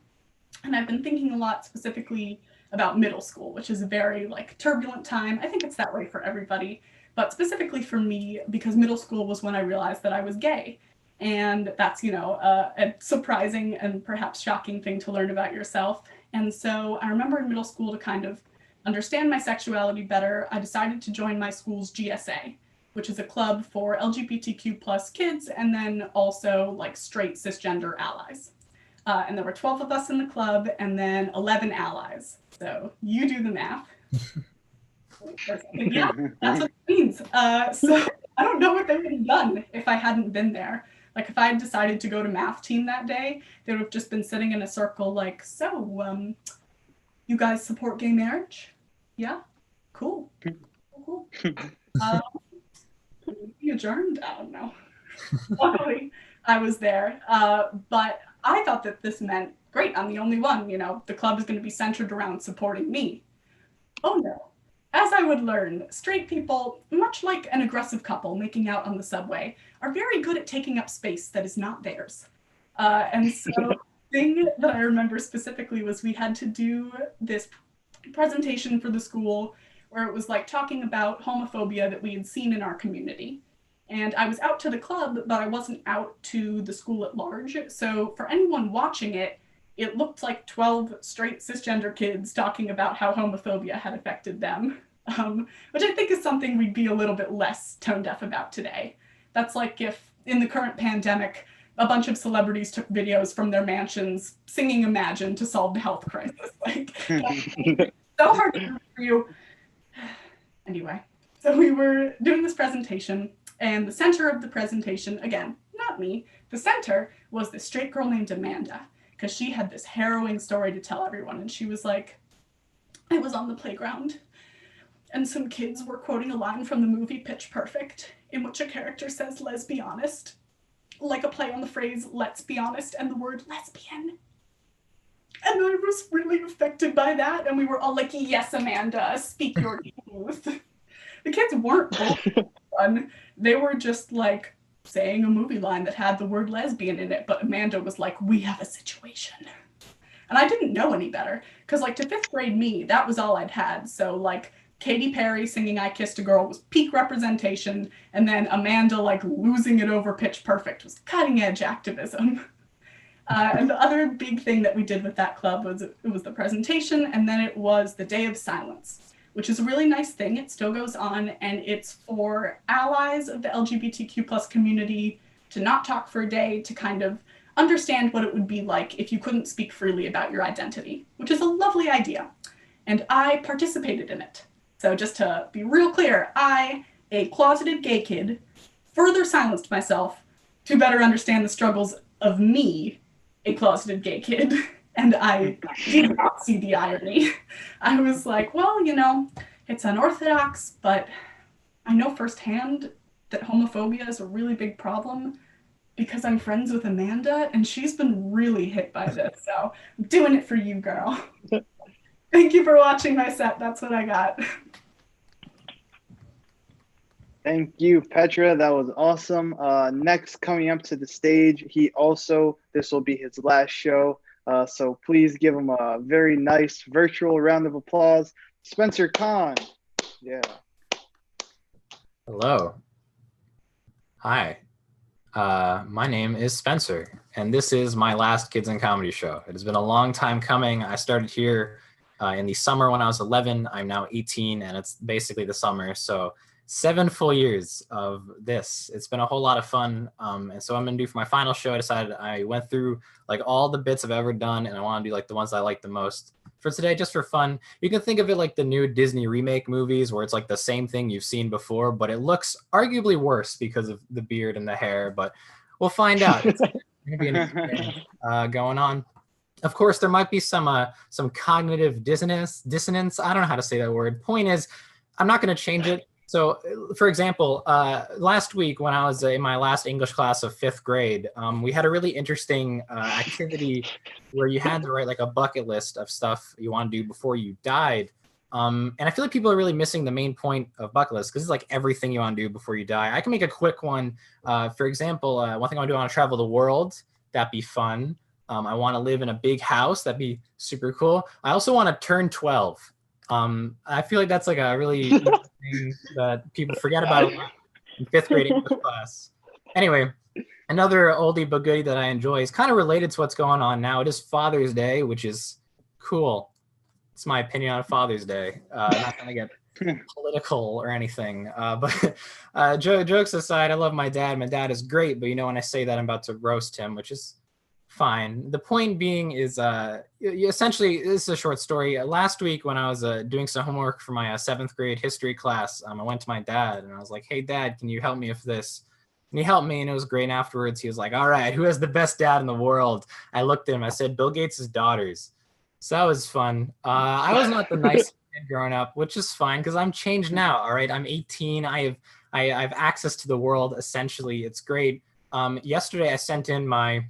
And I've been thinking a lot specifically about middle school, which is a very turbulent time. I think it's that way for everybody, but specifically for me, because middle school was when I realized that I was gay. And that's, a surprising and perhaps shocking thing to learn about yourself. And so I remember in middle school, to kind of understand my sexuality better, I decided to join my school's GSA, which is a club for LGBTQ plus kids, and then also straight cisgender allies. And there were 12 of us in the club, and then 11 allies. So you do the math. Yeah, that's what it means. So I don't know what they would have done if I hadn't been there. If I had decided to go to math team that day, they would have just been sitting in a circle so, you guys support gay marriage? Yeah? Cool. Cool. We adjourned? I don't know. Luckily, I was there. But I thought that this meant, great, I'm the only one, the club is going to be centered around supporting me. Oh no. As I would learn, straight people, much like an aggressive couple making out on the subway, are very good at taking up space that is not theirs. And so the thing that I remember specifically was we had to do this presentation for the school where it was talking about homophobia that we had seen in our community. And I was out to the club, but I wasn't out to the school at large. So for anyone watching it, it looked like 12 straight cisgender kids talking about how homophobia had affected them, which I think is something we'd be a little bit less tone deaf about today. That's like if in the current pandemic, a bunch of celebrities took videos from their mansions singing Imagine to solve the health crisis. So hard to do for you. Anyway, so we were doing this presentation, and the center of the presentation, again, not me, the center was this straight girl named Amanda, because she had this harrowing story to tell everyone. And she was like, I was on the playground, and some kids were quoting a line from the movie Pitch Perfect, in which a character says, let's be honest, like a play on the phrase, let's be honest, and the word lesbian. And I was really affected by that, and we were all like, yes, Amanda, speak your truth. The kids weren't fun. They were just saying a movie line that had the word lesbian in it, but Amanda was like, we have a situation. And I didn't know any better, because to 5th grade me, that was all I'd had. So Katy Perry singing I Kissed a Girl was peak representation, and then Amanda losing it over Pitch Perfect was cutting edge activism. And the other big thing that we did with that club was it was the presentation, and then it was the Day of Silence, which is a really nice thing. It still goes on, and it's for allies of the LGBTQ plus community to not talk for a day, to kind of understand what it would be like if you couldn't speak freely about your identity, which is a lovely idea. And I participated in it. So just to be real clear, I, a closeted gay kid, further silenced myself to better understand the struggles of me, a closeted gay kid. And I did not see the irony. I was like, well, you know, it's unorthodox, but I know firsthand that homophobia is a really big problem because I'm friends with Amanda and she's been really hit by this. So I'm doing it for you, girl. Thank you for watching my set. That's what I got. Thank you, Petra. That was awesome. Next, coming up to the stage, this will be his last show. So please give him a very nice virtual round of applause. Spencer Kahn. Yeah. Hello. Hi. My name is Spencer, and this is my last Kids in Comedy show. It has been a long time coming. I started here in the summer when I was 11. I'm now 18, and it's basically the summer. So 7 full years of this. It's been a whole lot of fun. And so I'm gonna do for my final show, I decided I went through like all the bits I've ever done, and I want to do like the ones I like the most. For today, just for fun, you can think of it like the new Disney remake movies where it's like the same thing you've seen before, but it looks arguably worse because of the beard and the hair, but we'll find out. It's gonna be an interesting going on. Of course, there might be some cognitive dissonance. I don't know how to say that word. Point is, I'm not gonna change it. So, for example, last week when I was in my last English class of 5th grade, we had a really interesting activity where you had to write like a bucket list of stuff you want to do before you died. And I feel like people are really missing the main point of bucket list because it's like everything you want to do before you die. I can make a quick one. For example, one thing I want to do, I want to travel the world. That'd be fun. I want to live in a big house. That'd be super cool. I also want to turn 12. I feel like that's like a really thing that people forget about in 5th grade English class. Anyway, another oldie but goodie that I enjoy is kind of related to what's going on now. It is Father's Day, which is cool. It's my opinion on Father's Day. Not gonna get political or anything, but jokes aside, I love my dad. My dad is great, but you know when I say that, I'm about to roast him, which is fine. The point being is essentially, this is a short story. Last week when I was doing some homework for my 7th grade history class, I went to my dad and I was like, hey dad, can you help me with this? And he helped me and it was great. And afterwards he was like, all right, who has the best dad in the world? I looked at him, I said, Bill Gates' daughters. So that was fun. I was not the nicest kid growing up, which is fine because I'm changed now. All right, I'm 18. I have access to the world essentially. It's great. Yesterday I sent in my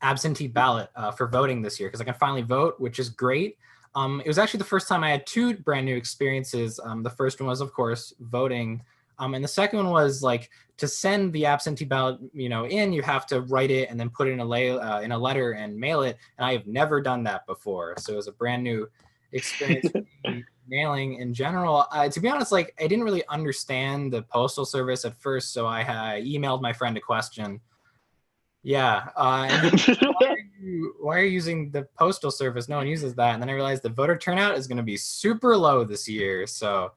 absentee ballot for voting this year because I can finally vote, which is great. It was actually the first time I had 2 brand new experiences. The first one was, of course, voting. And the second one was like to send the absentee ballot, in, you have to write it and then put it in a letter and mail it. And I have never done that before. So it was a brand new experience. Mailing in general. To be honest, like I didn't really understand the postal service at first. So I emailed my friend a question. Yeah. Why are you using the postal service? No one uses that. And then I realized the voter turnout is going to be super low this year. So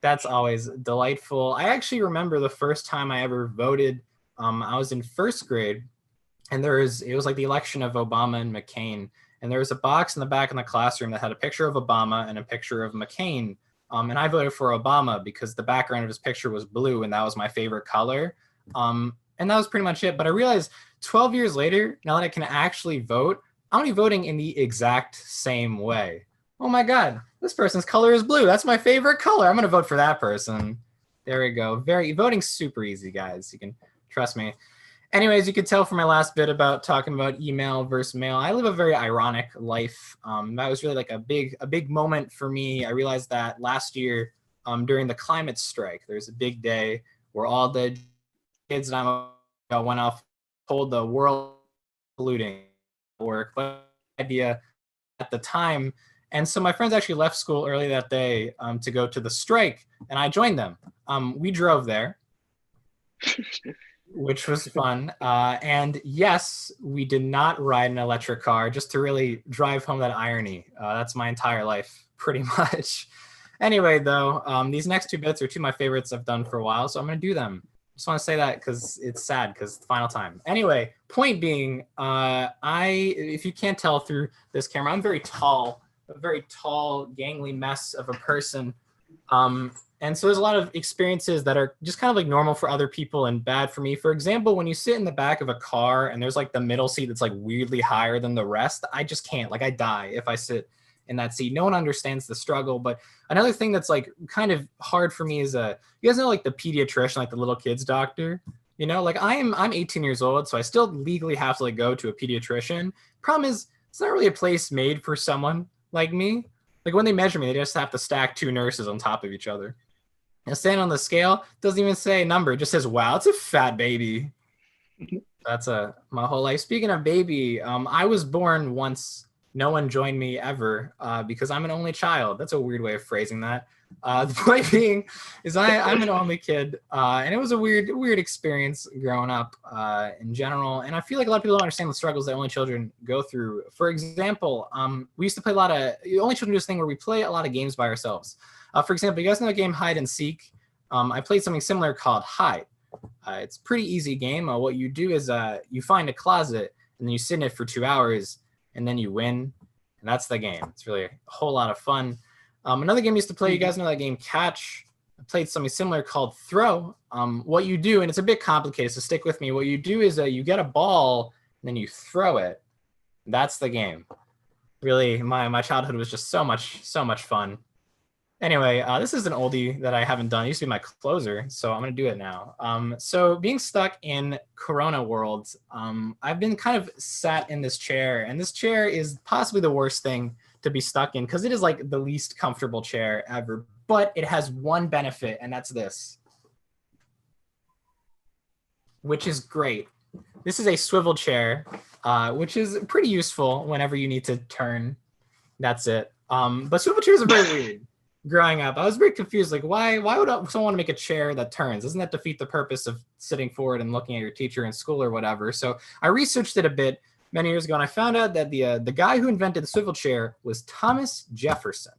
that's always delightful. I actually remember the first time I ever voted. I was in 1st grade and it was like the election of Obama and McCain. And there was a box in the back in the classroom that had a picture of Obama and a picture of McCain. And I voted for Obama because the background of his picture was blue and that was my favorite color. And that was pretty much it. But I realized 12 years later, now that I can actually vote, I'm only voting in the exact same way. Oh my God, this person's color is blue. That's my favorite color. I'm going to vote for that person. There we go. Voting's super easy, guys. You can trust me. Anyways, you could tell from my last bit about talking about email versus mail. I live a very ironic life. That was really like a big moment for me. I realized that last year during the climate strike, there's a big day where all the kids that I'm went off, told the world polluting work, but idea at the time. And so my friends actually left school early that day to go to the strike, and I joined them. We drove there, which was fun. And yes, we did not ride an electric car, just to really drive home that irony. That's my entire life, pretty much. Anyway, though, these next 2 bits are 2 of my favorites I've done for a while, so I'm going to do them. Just want to say that because it's sad because the final time. Anyway, point being, if you can't tell through this camera, I'm very tall, a very tall, gangly mess of a person. And so there's a lot of experiences that are just kind of like normal for other people and bad for me. For example, when you sit in the back of a car and there's like the middle seat that's like weirdly higher than the rest, I just can't. Like I die if I sit in that seat. No one understands the struggle. But another thing that's like kind of hard for me is you guys know like the pediatrician, like the little kids doctor. You know, like I'm 18 years old, so I still legally have to like go to a pediatrician. Problem is, it's not really a place made for someone like me. Like when they measure me, they just have to stack 2 nurses on top of each other. And stand on the scale, doesn't even say a number, it just says, wow, it's a fat baby. That's my whole life. Speaking of baby, I was born once no one joined me ever because I'm an only child. That's a weird way of phrasing that. The point being is I'm an only kid, and it was a weird experience growing up in general. And I feel like a lot of people don't understand the struggles that only children go through. For example, we used to play only children do this thing where we play a lot of games by ourselves. For example, you guys know the game hide and seek? I played something similar called Hide. It's a pretty easy game. What you do is you find a closet and then you sit in it for 2 hours and then you win. And that's the game. It's really a whole lot of fun. Another game I used to play, you guys know that game Catch? I played something similar called Throw. What you do, and it's a bit complicated, so stick with me. What you do is you get a ball and then you throw it. That's the game. Really, my childhood was just so much fun. Anyway, this is an oldie that I haven't done. It used to be my closer, so I'm going to do it now. So being stuck in Corona world, I've been kind of sat in this chair, and this chair is possibly the worst thing to be stuck in because it is like the least comfortable chair ever, but it has one benefit, and that's this, which is great. This is a swivel chair, which is pretty useful whenever you need to turn. That's it. But swivel chairs are very weird. Growing up, I was very confused. Like, why would someone want to make a chair that turns? Doesn't that defeat the purpose of sitting forward and looking at your teacher in school or whatever? So I researched it a bit many years ago, and I found out that the guy who invented the swivel chair was Thomas Jefferson.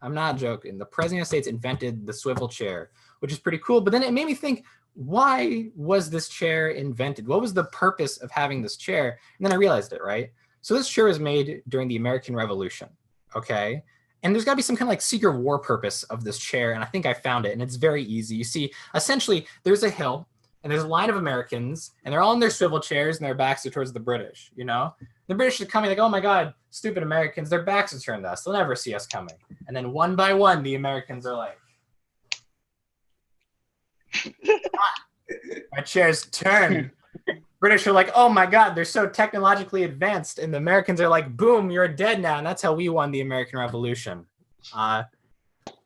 I'm not joking. The President of the United States invented the swivel chair, which is pretty cool. But then it made me think, why was this chair invented? What was the purpose of having this chair? And then I realized it, right? So this chair was made during the American Revolution, okay? And there's got to be some kind of like secret war purpose of this chair. And I think I found it. And it's very easy. You see, essentially, there's a hill and there's a line of Americans and they're all in their swivel chairs and their backs are towards the British, you know? The British are coming like, oh my God, stupid Americans, their backs are turned to us. They'll never see us coming. And then one by one, the Americans are like, my chair's turned. British are like, oh my God, they're so technologically advanced. And the Americans are like, boom, you're dead now. And that's how we won the American Revolution. Glad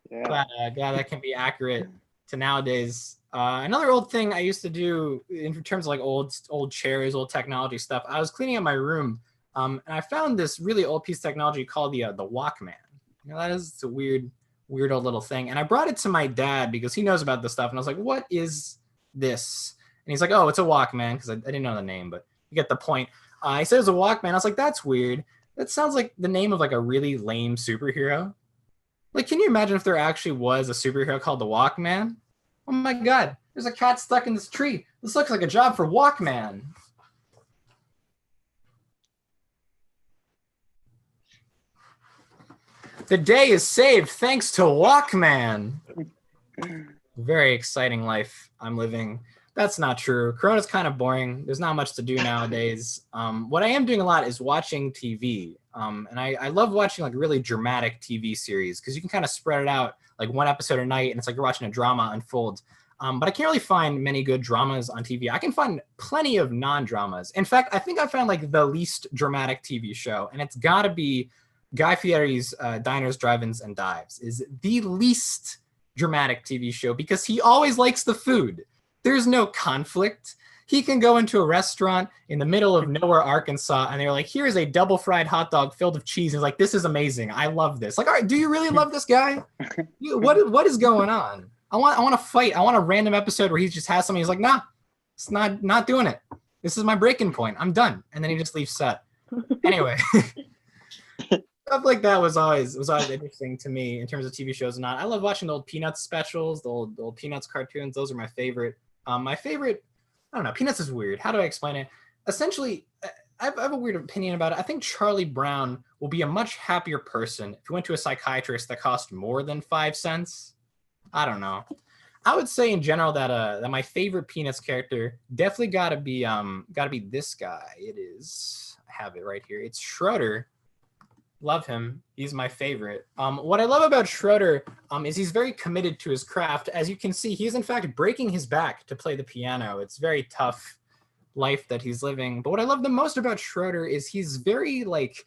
that can be accurate to nowadays. Another old thing I used to do in terms of like old chairs, old technology stuff, I was cleaning up my room and I found this really old piece of technology called the Walkman. You know, that is a weird old little thing. And I brought it to my dad because he knows about this stuff. And I was like, what is this? And he's like, oh, it's a Walkman, because I didn't know the name, but you get the point. He said it was a Walkman. I was like, that's weird. That sounds like the name of like a really lame superhero. Like, can you imagine if there actually was a superhero called the Walkman? Oh my God, there's a cat stuck in this tree. This looks like a job for Walkman. The day is saved thanks to Walkman. Very exciting life I'm living. That's not true. Corona's kind of boring. There's not much to do nowadays. What I am doing a lot is watching TV. And I love watching like really dramatic TV series because you can kind of spread it out like one episode a night and it's like you're watching a drama unfold. But I can't really find many good dramas on TV. I can find plenty of non-dramas. In fact, I think I found like the least dramatic TV show, and it's got to be Guy Fieri's Diners, Drive-Ins, and Dives is the least dramatic TV show because he always likes the food. There's no conflict. He can go into a restaurant in the middle of nowhere, Arkansas, and they're like, here's a double fried hot dog filled with cheese. He's like, this is amazing. I love this. Like, all right, do you really love this guy? What is going on? I want to fight. I want a random episode where he just has something. He's like, nah, it's not doing it. This is my breaking point. I'm done. And then he just leaves set. Anyway, stuff like that was always interesting to me in terms of TV shows and not. I love watching the old Peanuts specials, the old Peanuts cartoons. Those are my favorite. My favorite, I don't know, Peanuts is weird. How do I explain it? Essentially, I have a weird opinion about it. I think Charlie Brown will be a much happier person if he went to a psychiatrist that cost more than 5 cents. I don't know. I would say in general that my favorite Peanuts character definitely gotta be this guy. It is, I have it right here. It's Schroeder. Love him. He's my favorite. What I love about Schroeder is he's very committed to his craft. As you can see, he's in fact breaking his back to play the piano. It's very tough life that he's living. But what I love the most about Schroeder is he's very like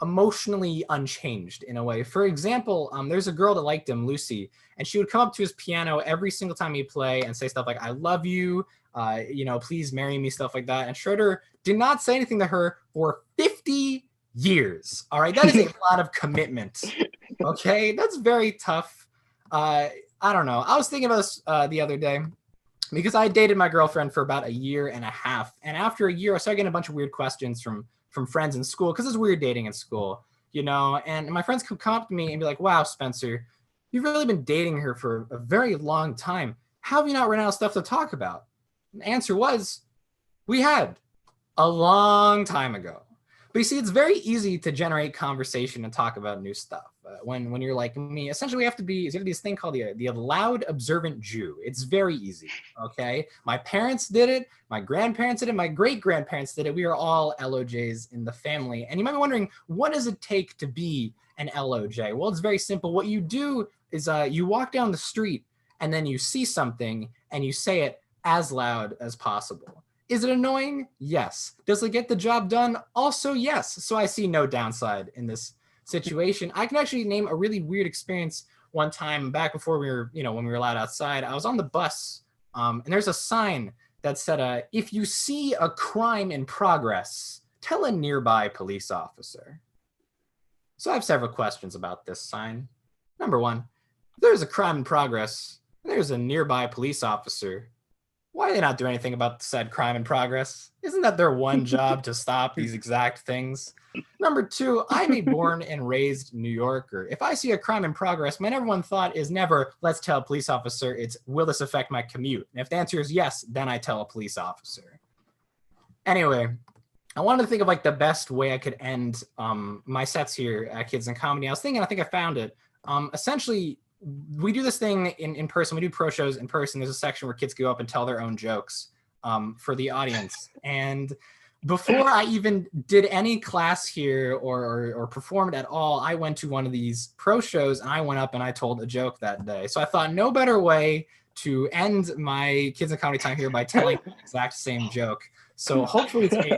emotionally unchanged in a way. For example, there's a girl that liked him, Lucy, and she would come up to his piano every single time he'd play and say stuff like, "I love you, please marry me," stuff like that. And Schroeder did not say anything to her for 50 years. All right, that is a lot of commitment. Okay, that's very tough. I don't know. I was thinking about this the other day because I dated my girlfriend for about a year and a half, and after a year, I started getting a bunch of weird questions from friends in school because it's weird dating in school, And my friends could come up to me and be like, "Wow, Spencer, you've really been dating her for a very long time. How have you not run out of stuff to talk about?" And the answer was, we had a long time ago. But you see, it's very easy to generate conversation and talk about new stuff. When you're like me, essentially, you have to be this thing called the loud observant Jew. It's very easy, okay? My parents did it. My grandparents did it. My great-grandparents did it. We are all LOJs in the family. And you might be wondering, what does it take to be an LOJ? Well, it's very simple. What you do is you walk down the street, and then you see something, and you say it as loud as possible. Is it annoying? Yes. Does it get the job done? Also, yes. So I see no downside in this situation. I can actually name a really weird experience one time back before we were, when we were allowed outside. I was on the bus, and there's a sign that said, "If you see a crime in progress, tell a nearby police officer." So I have several questions about this sign. Number one, if there's a crime in progress, and there's a nearby police officer, why do they not do anything about said crime in progress? Isn't that their one job, to stop these exact things? Number two, I'm a born and raised New Yorker. If I see a crime in progress, my number one thought is never, "Let's tell a police officer." It's, "Will this affect my commute?" And if the answer is yes, then I tell a police officer. Anyway, I wanted to think of like the best way I could end my sets here at Kids in Comedy. I think I found it. Essentially, we do this thing in person. We do pro shows in person. There's a section where kids go up and tell their own jokes for the audience. And before I even did any class here or performed at all, I went to one of these pro shows and I went up and I told a joke that day. So I thought no better way to end my Kids in Comedy time here by telling the exact same joke. So hopefully it's me.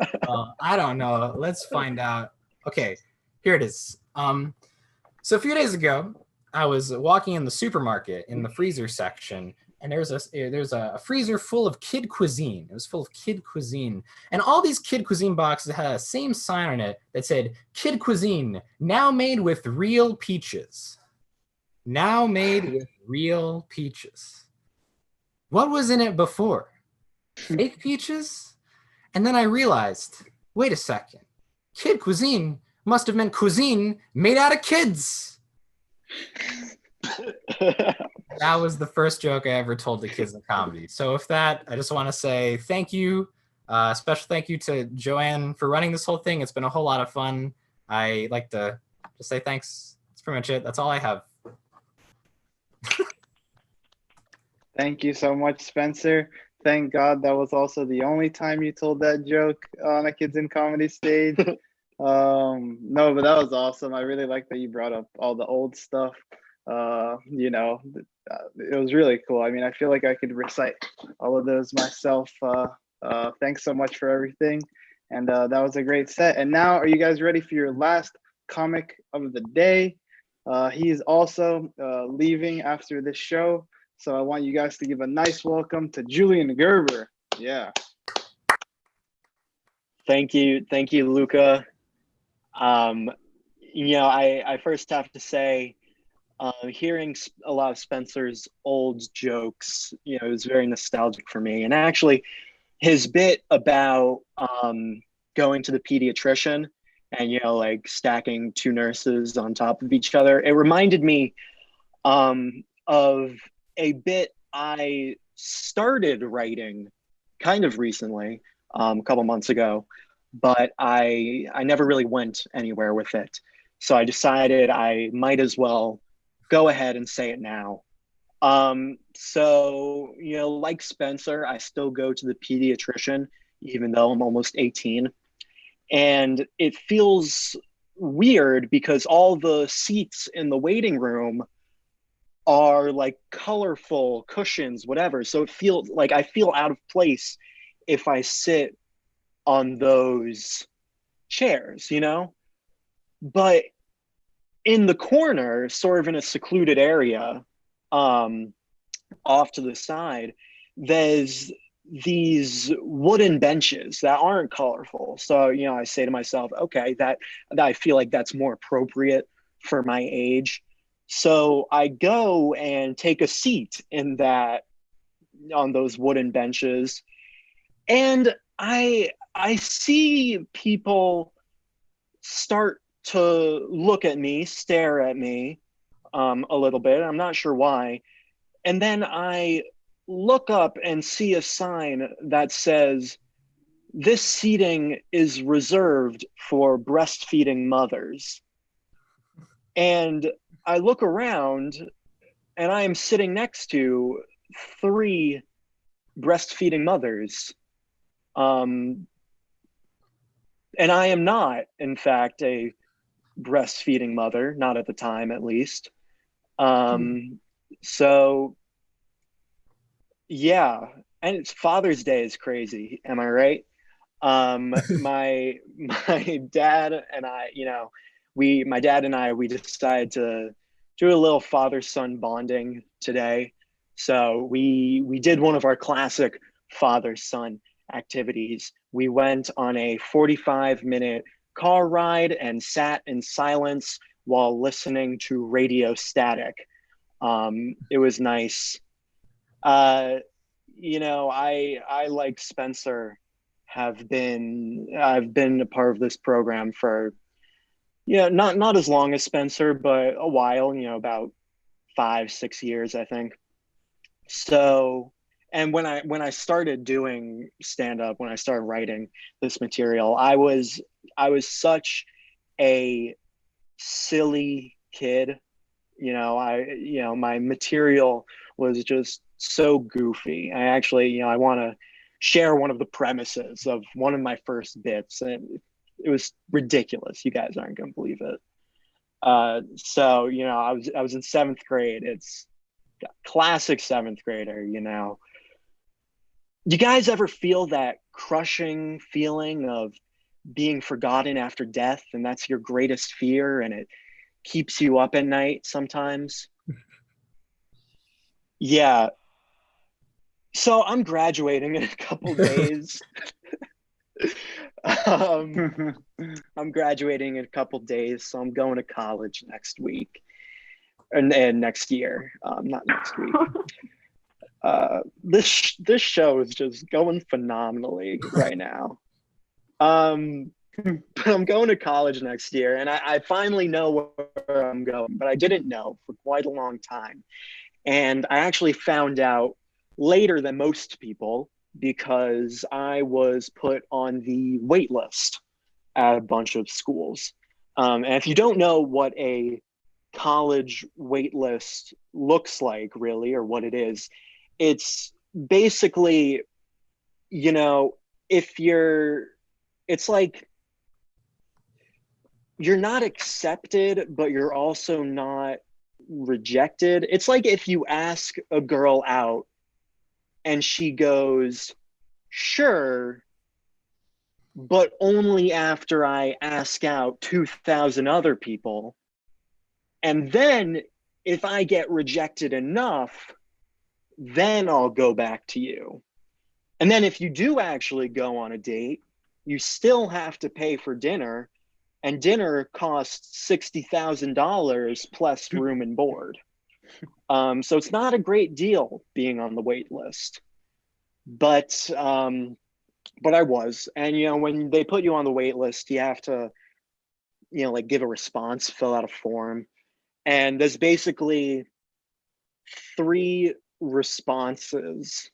I don't know. Let's find out. Okay, here it is. So a few days ago, I was walking in the supermarket in the freezer section, and there's a freezer full of kid cuisine. It was full of kid cuisine. And all these kid cuisine boxes had the same sign on it that said, "Kid cuisine, now made with real peaches." Now made with real peaches. What was in it before? Fake peaches? And then I realized, wait a second. Kid cuisine must have meant cuisine made out of kids. That was the first joke I ever told the Kids in Comedy. So with that, I just want to say thank you. Special thank you to Joanne for running this whole thing. It's been a whole lot of fun. I like to just say thanks. That's pretty much it. That's all I have. Thank you so much, Spencer. Thank God that was also the only time you told that joke on a Kids in Comedy stage. No, but that was awesome. I really like that you brought up all the old stuff. It was really cool. I mean, I feel like I could recite all of those myself. Thanks so much for everything. And that was a great set. And now, are you guys ready for your last comic of the day? He is also leaving after this show. So I want you guys to give a nice welcome to Julian Gerber. Yeah. Thank you, Luca. I first have to say, hearing a lot of Spencer's old jokes, it was very nostalgic for me. And actually, his bit about going to the pediatrician and, like stacking two nurses on top of each other, it reminded me of a bit I started writing kind of recently, a couple months ago, but I never really went anywhere with it. So I decided I might as well go ahead and say it now. So, like Spencer, I still go to the pediatrician, even though I'm almost 18. And it feels weird because all the seats in the waiting room are like colorful cushions, whatever. So it feels like I feel out of place if I sit on those chairs, But in the corner, sort of in a secluded area, off to the side, there's these wooden benches that aren't colorful. So, I say to myself, okay, that I feel like that's more appropriate for my age. So I go and take a seat on those wooden benches, and I see people start to look at me, stare at me, a little bit. I'm not sure why. And then I look up and see a sign that says, "This seating is reserved for breastfeeding mothers." And I look around, and I am sitting next to 3 breastfeeding mothers. And I am not, in fact, a breastfeeding mother, not at the time at least. So yeah, and it's Father's Day is crazy, am I right? My dad and I, my dad and I, we decided to do a little father-son bonding today. So we did one of our classic father-son activities. We went on a 45-minute car ride and sat in silence while listening to Radio Static. It was nice. I like Spencer I've been a part of this program for not as long as Spencer, but a while, about 5-6 years, I think. So, and when I started doing stand-up, when I started writing this material, I was such a silly kid. My material was just so goofy. I actually, I want to share one of the premises of one of my first bits, and it was ridiculous. You guys aren't gonna believe it. So I was in 7th grade. It's classic 7th grader. You guys ever feel that crushing feeling of being forgotten after death, and that's your greatest fear, and it keeps you up at night sometimes? Yeah. So I'm graduating in a couple days. I'm graduating in a couple days, so I'm going to college next week, and next year, not next week. This show is just going phenomenally right now. But I'm going to college next year, and I finally know where I'm going, but I didn't know for quite a long time. And I actually found out later than most people because I was put on the wait list at a bunch of schools. And if you don't know what a college wait list looks like, really, or what it is, it's basically, it's like you're not accepted, but you're also not rejected. It's like if you ask a girl out and she goes, "Sure, but only after I ask out 2,000 other people. And then if I get rejected enough, then I'll go back to you. And then if you do actually go on a date, you still have to pay for dinner, and dinner costs $60,000 plus room and board. So it's not a great deal being on the wait list, but I was. And when they put you on the wait list, you have to give a response, fill out a form, and there's basically 3 responses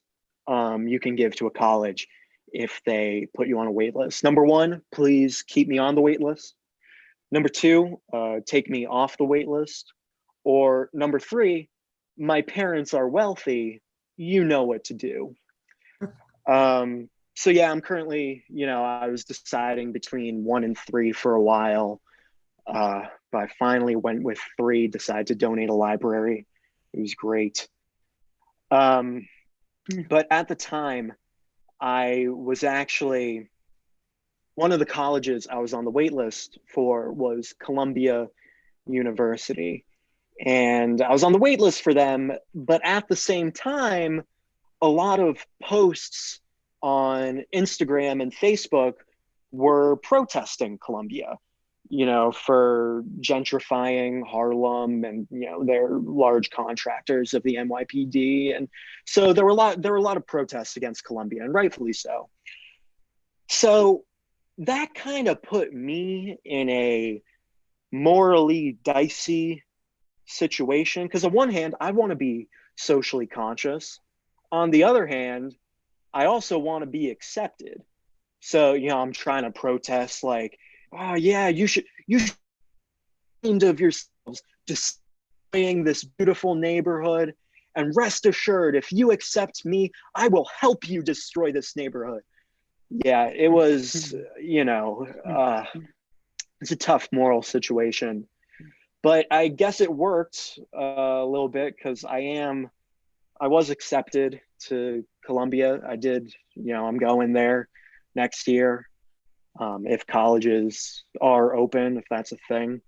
you can give to a college if they put you on a wait list. Number one, please keep me on the wait list. Number two, take me off the wait list. Or number three, my parents are wealthy, you know what to do. So yeah, I'm currently, I was deciding between 1 and 3 for a while. But I finally went with 3, decided to donate a library. It was great. But at the time, I was actually, one of the colleges I was on the wait list for was Columbia University. And I was on the wait list for them, but at the same time, a lot of posts on Instagram and Facebook were protesting Columbia, for gentrifying Harlem, and they're large contractors of the NYPD, and so there were a lot of protests against Columbia, and rightfully so. So that kind of put me in a morally dicey situation, because on one hand, I want to be socially conscious. On the other hand, I also want to be accepted. So, I'm trying to protest like, oh yeah, you should ashamed of yourselves destroying this beautiful neighborhood, and rest assured, if you accept me, I will help you destroy this neighborhood. Yeah, it was, it's a tough moral situation, but I guess it worked a little bit, because I was accepted to Columbia. I did, I'm going there next year. If colleges are open, if that's a thing.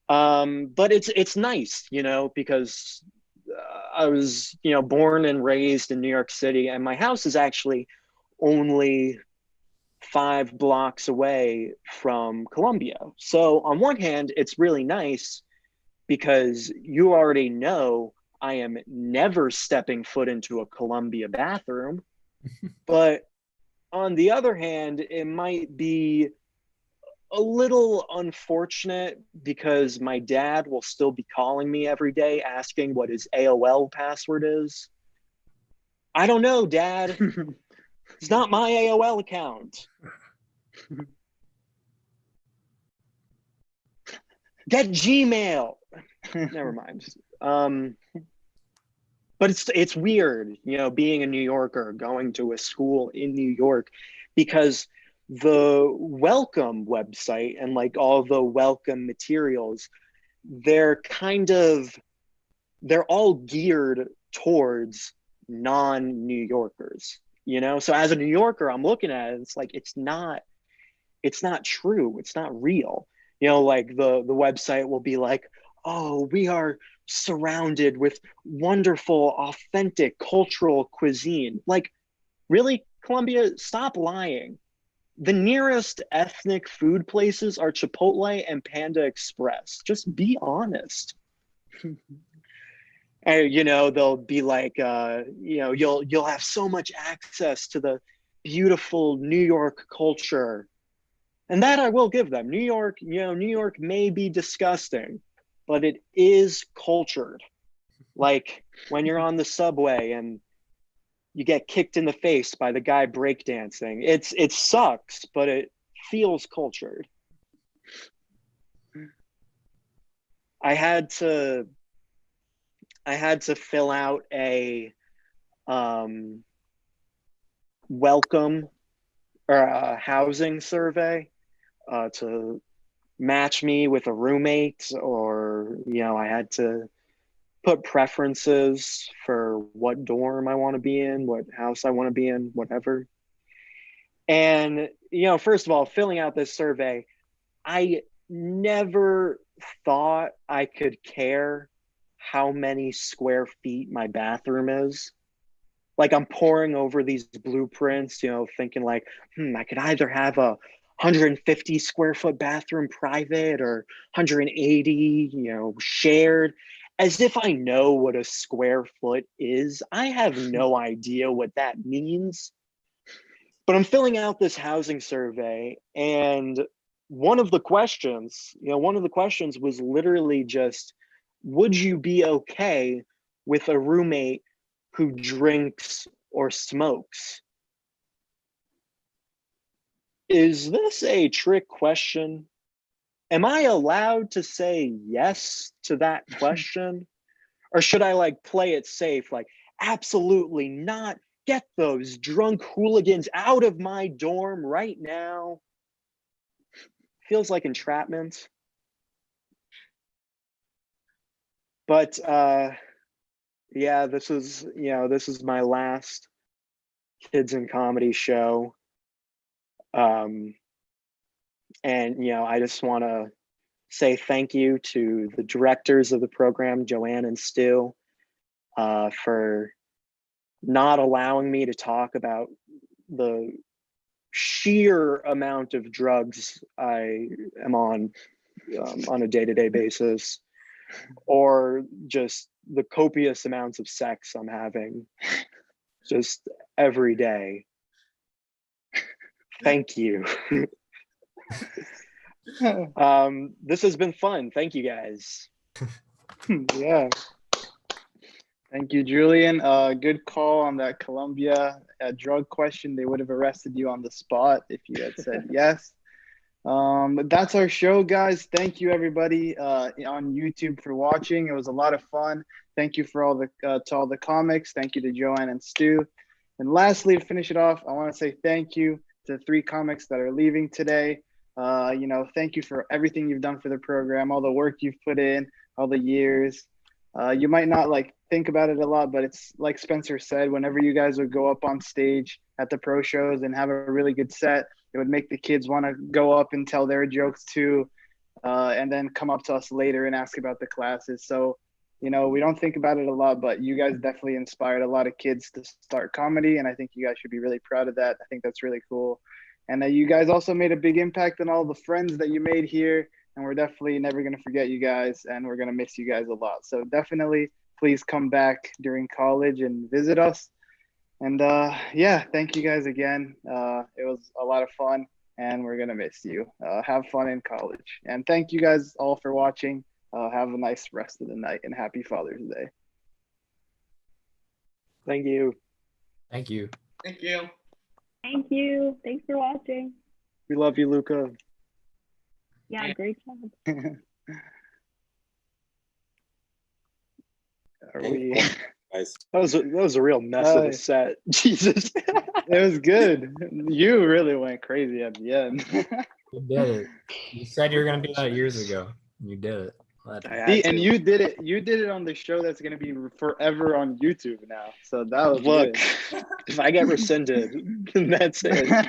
But it's nice, because I was, born and raised in New York City, and my house is actually only 5 blocks away from Columbia. So on one hand, it's really nice because you already know I am never stepping foot into a Columbia bathroom. But on the other hand, it might be a little unfortunate because my dad will still be calling me every day asking what his AOL password is. I don't know, Dad. It's not my AOL account. Get Gmail. Never mind. But it's weird, being a New Yorker, going to a school in New York, because the welcome website and like all the welcome materials, they're all geared towards non-New Yorkers, So as a New Yorker, I'm looking at it, it's like, it's not true. It's not real. Like the website will be like, oh, we are surrounded with wonderful, authentic cultural cuisine. Like, really, Columbia, stop lying. The nearest ethnic food places are Chipotle and Panda Express. Just be honest. And they'll be like, you'll have so much access to the beautiful New York culture. And that I will give them. New York may be disgusting, but it is cultured. Like when you're on the subway and you get kicked in the face by the guy breakdancing, it sucks, but it feels cultured. I had to fill out a welcome or a housing survey to match me with a roommate, or I had to put preferences for what dorm I want to be in, what house I want to be in, whatever. And first of all, filling out this survey, I never thought I could care how many square feet my bathroom is. Like, I'm poring over these blueprints, thinking like, I could either have a 150 square foot bathroom private or 180, shared, as if I know what a square foot is. I have no idea what that means. But I'm filling out this housing survey, and one of the questions was literally just, would you be okay with a roommate who drinks or smokes? Is this a trick question? Am I allowed to say yes to that question? Or should I like play it safe? Like, absolutely not. Get those drunk hooligans out of my dorm right now. Feels like entrapment. But yeah, this is my last Kids in Comedy show. And I just want to say thank you to the directors of the program, Joanne and Stu, for not allowing me to talk about the sheer amount of drugs I am on a day-to-day basis, or just the copious amounts of sex I'm having just every day. Thank you. This has been fun. Thank you guys. Yeah. Thank you, Julian. Good call on that Columbia drug question. They would have arrested you on the spot if you had said yes. But that's our show, guys. Thank you, everybody on YouTube for watching. It was a lot of fun. Thank you for all the comics. Thank you to Joanne and Stu. And lastly, to finish it off, I want to say thank you to the 3 comics that are leaving today. Thank you for everything you've done for the program, all the work you've put in, all the years. You might not think about it a lot, but it's like Spencer said, whenever you guys would go up on stage at the pro shows and have a really good set, it would make the kids want to go up and tell their jokes too, and then come up to us later and ask about the classes. So, we don't think about it a lot, but you guys definitely inspired a lot of kids to start comedy, and I think you guys should be really proud of that. I think that's really cool. And you guys also made a big impact on all the friends that you made here, and we're definitely never going to forget you guys, and we're going to miss you guys a lot. So definitely please come back during college and visit us. And thank you guys again. It was a lot of fun, and we're going to miss you. Have fun in college. And thank you guys all for watching. Have a nice rest of the night, and happy Father's Day. Thank you. Thank you. Thank you. Thank you. Thanks for watching. We love you, Luca. Yeah, great job. Are we? Guys. That was a real mess of a set. Jesus. It was good. You really went crazy at the end. You did it. You said you were going to do that years ago. You did it. See, and you did it. You did it on the show that's going to be forever on YouTube now. So that was Look, good. if I get rescinded, that's it.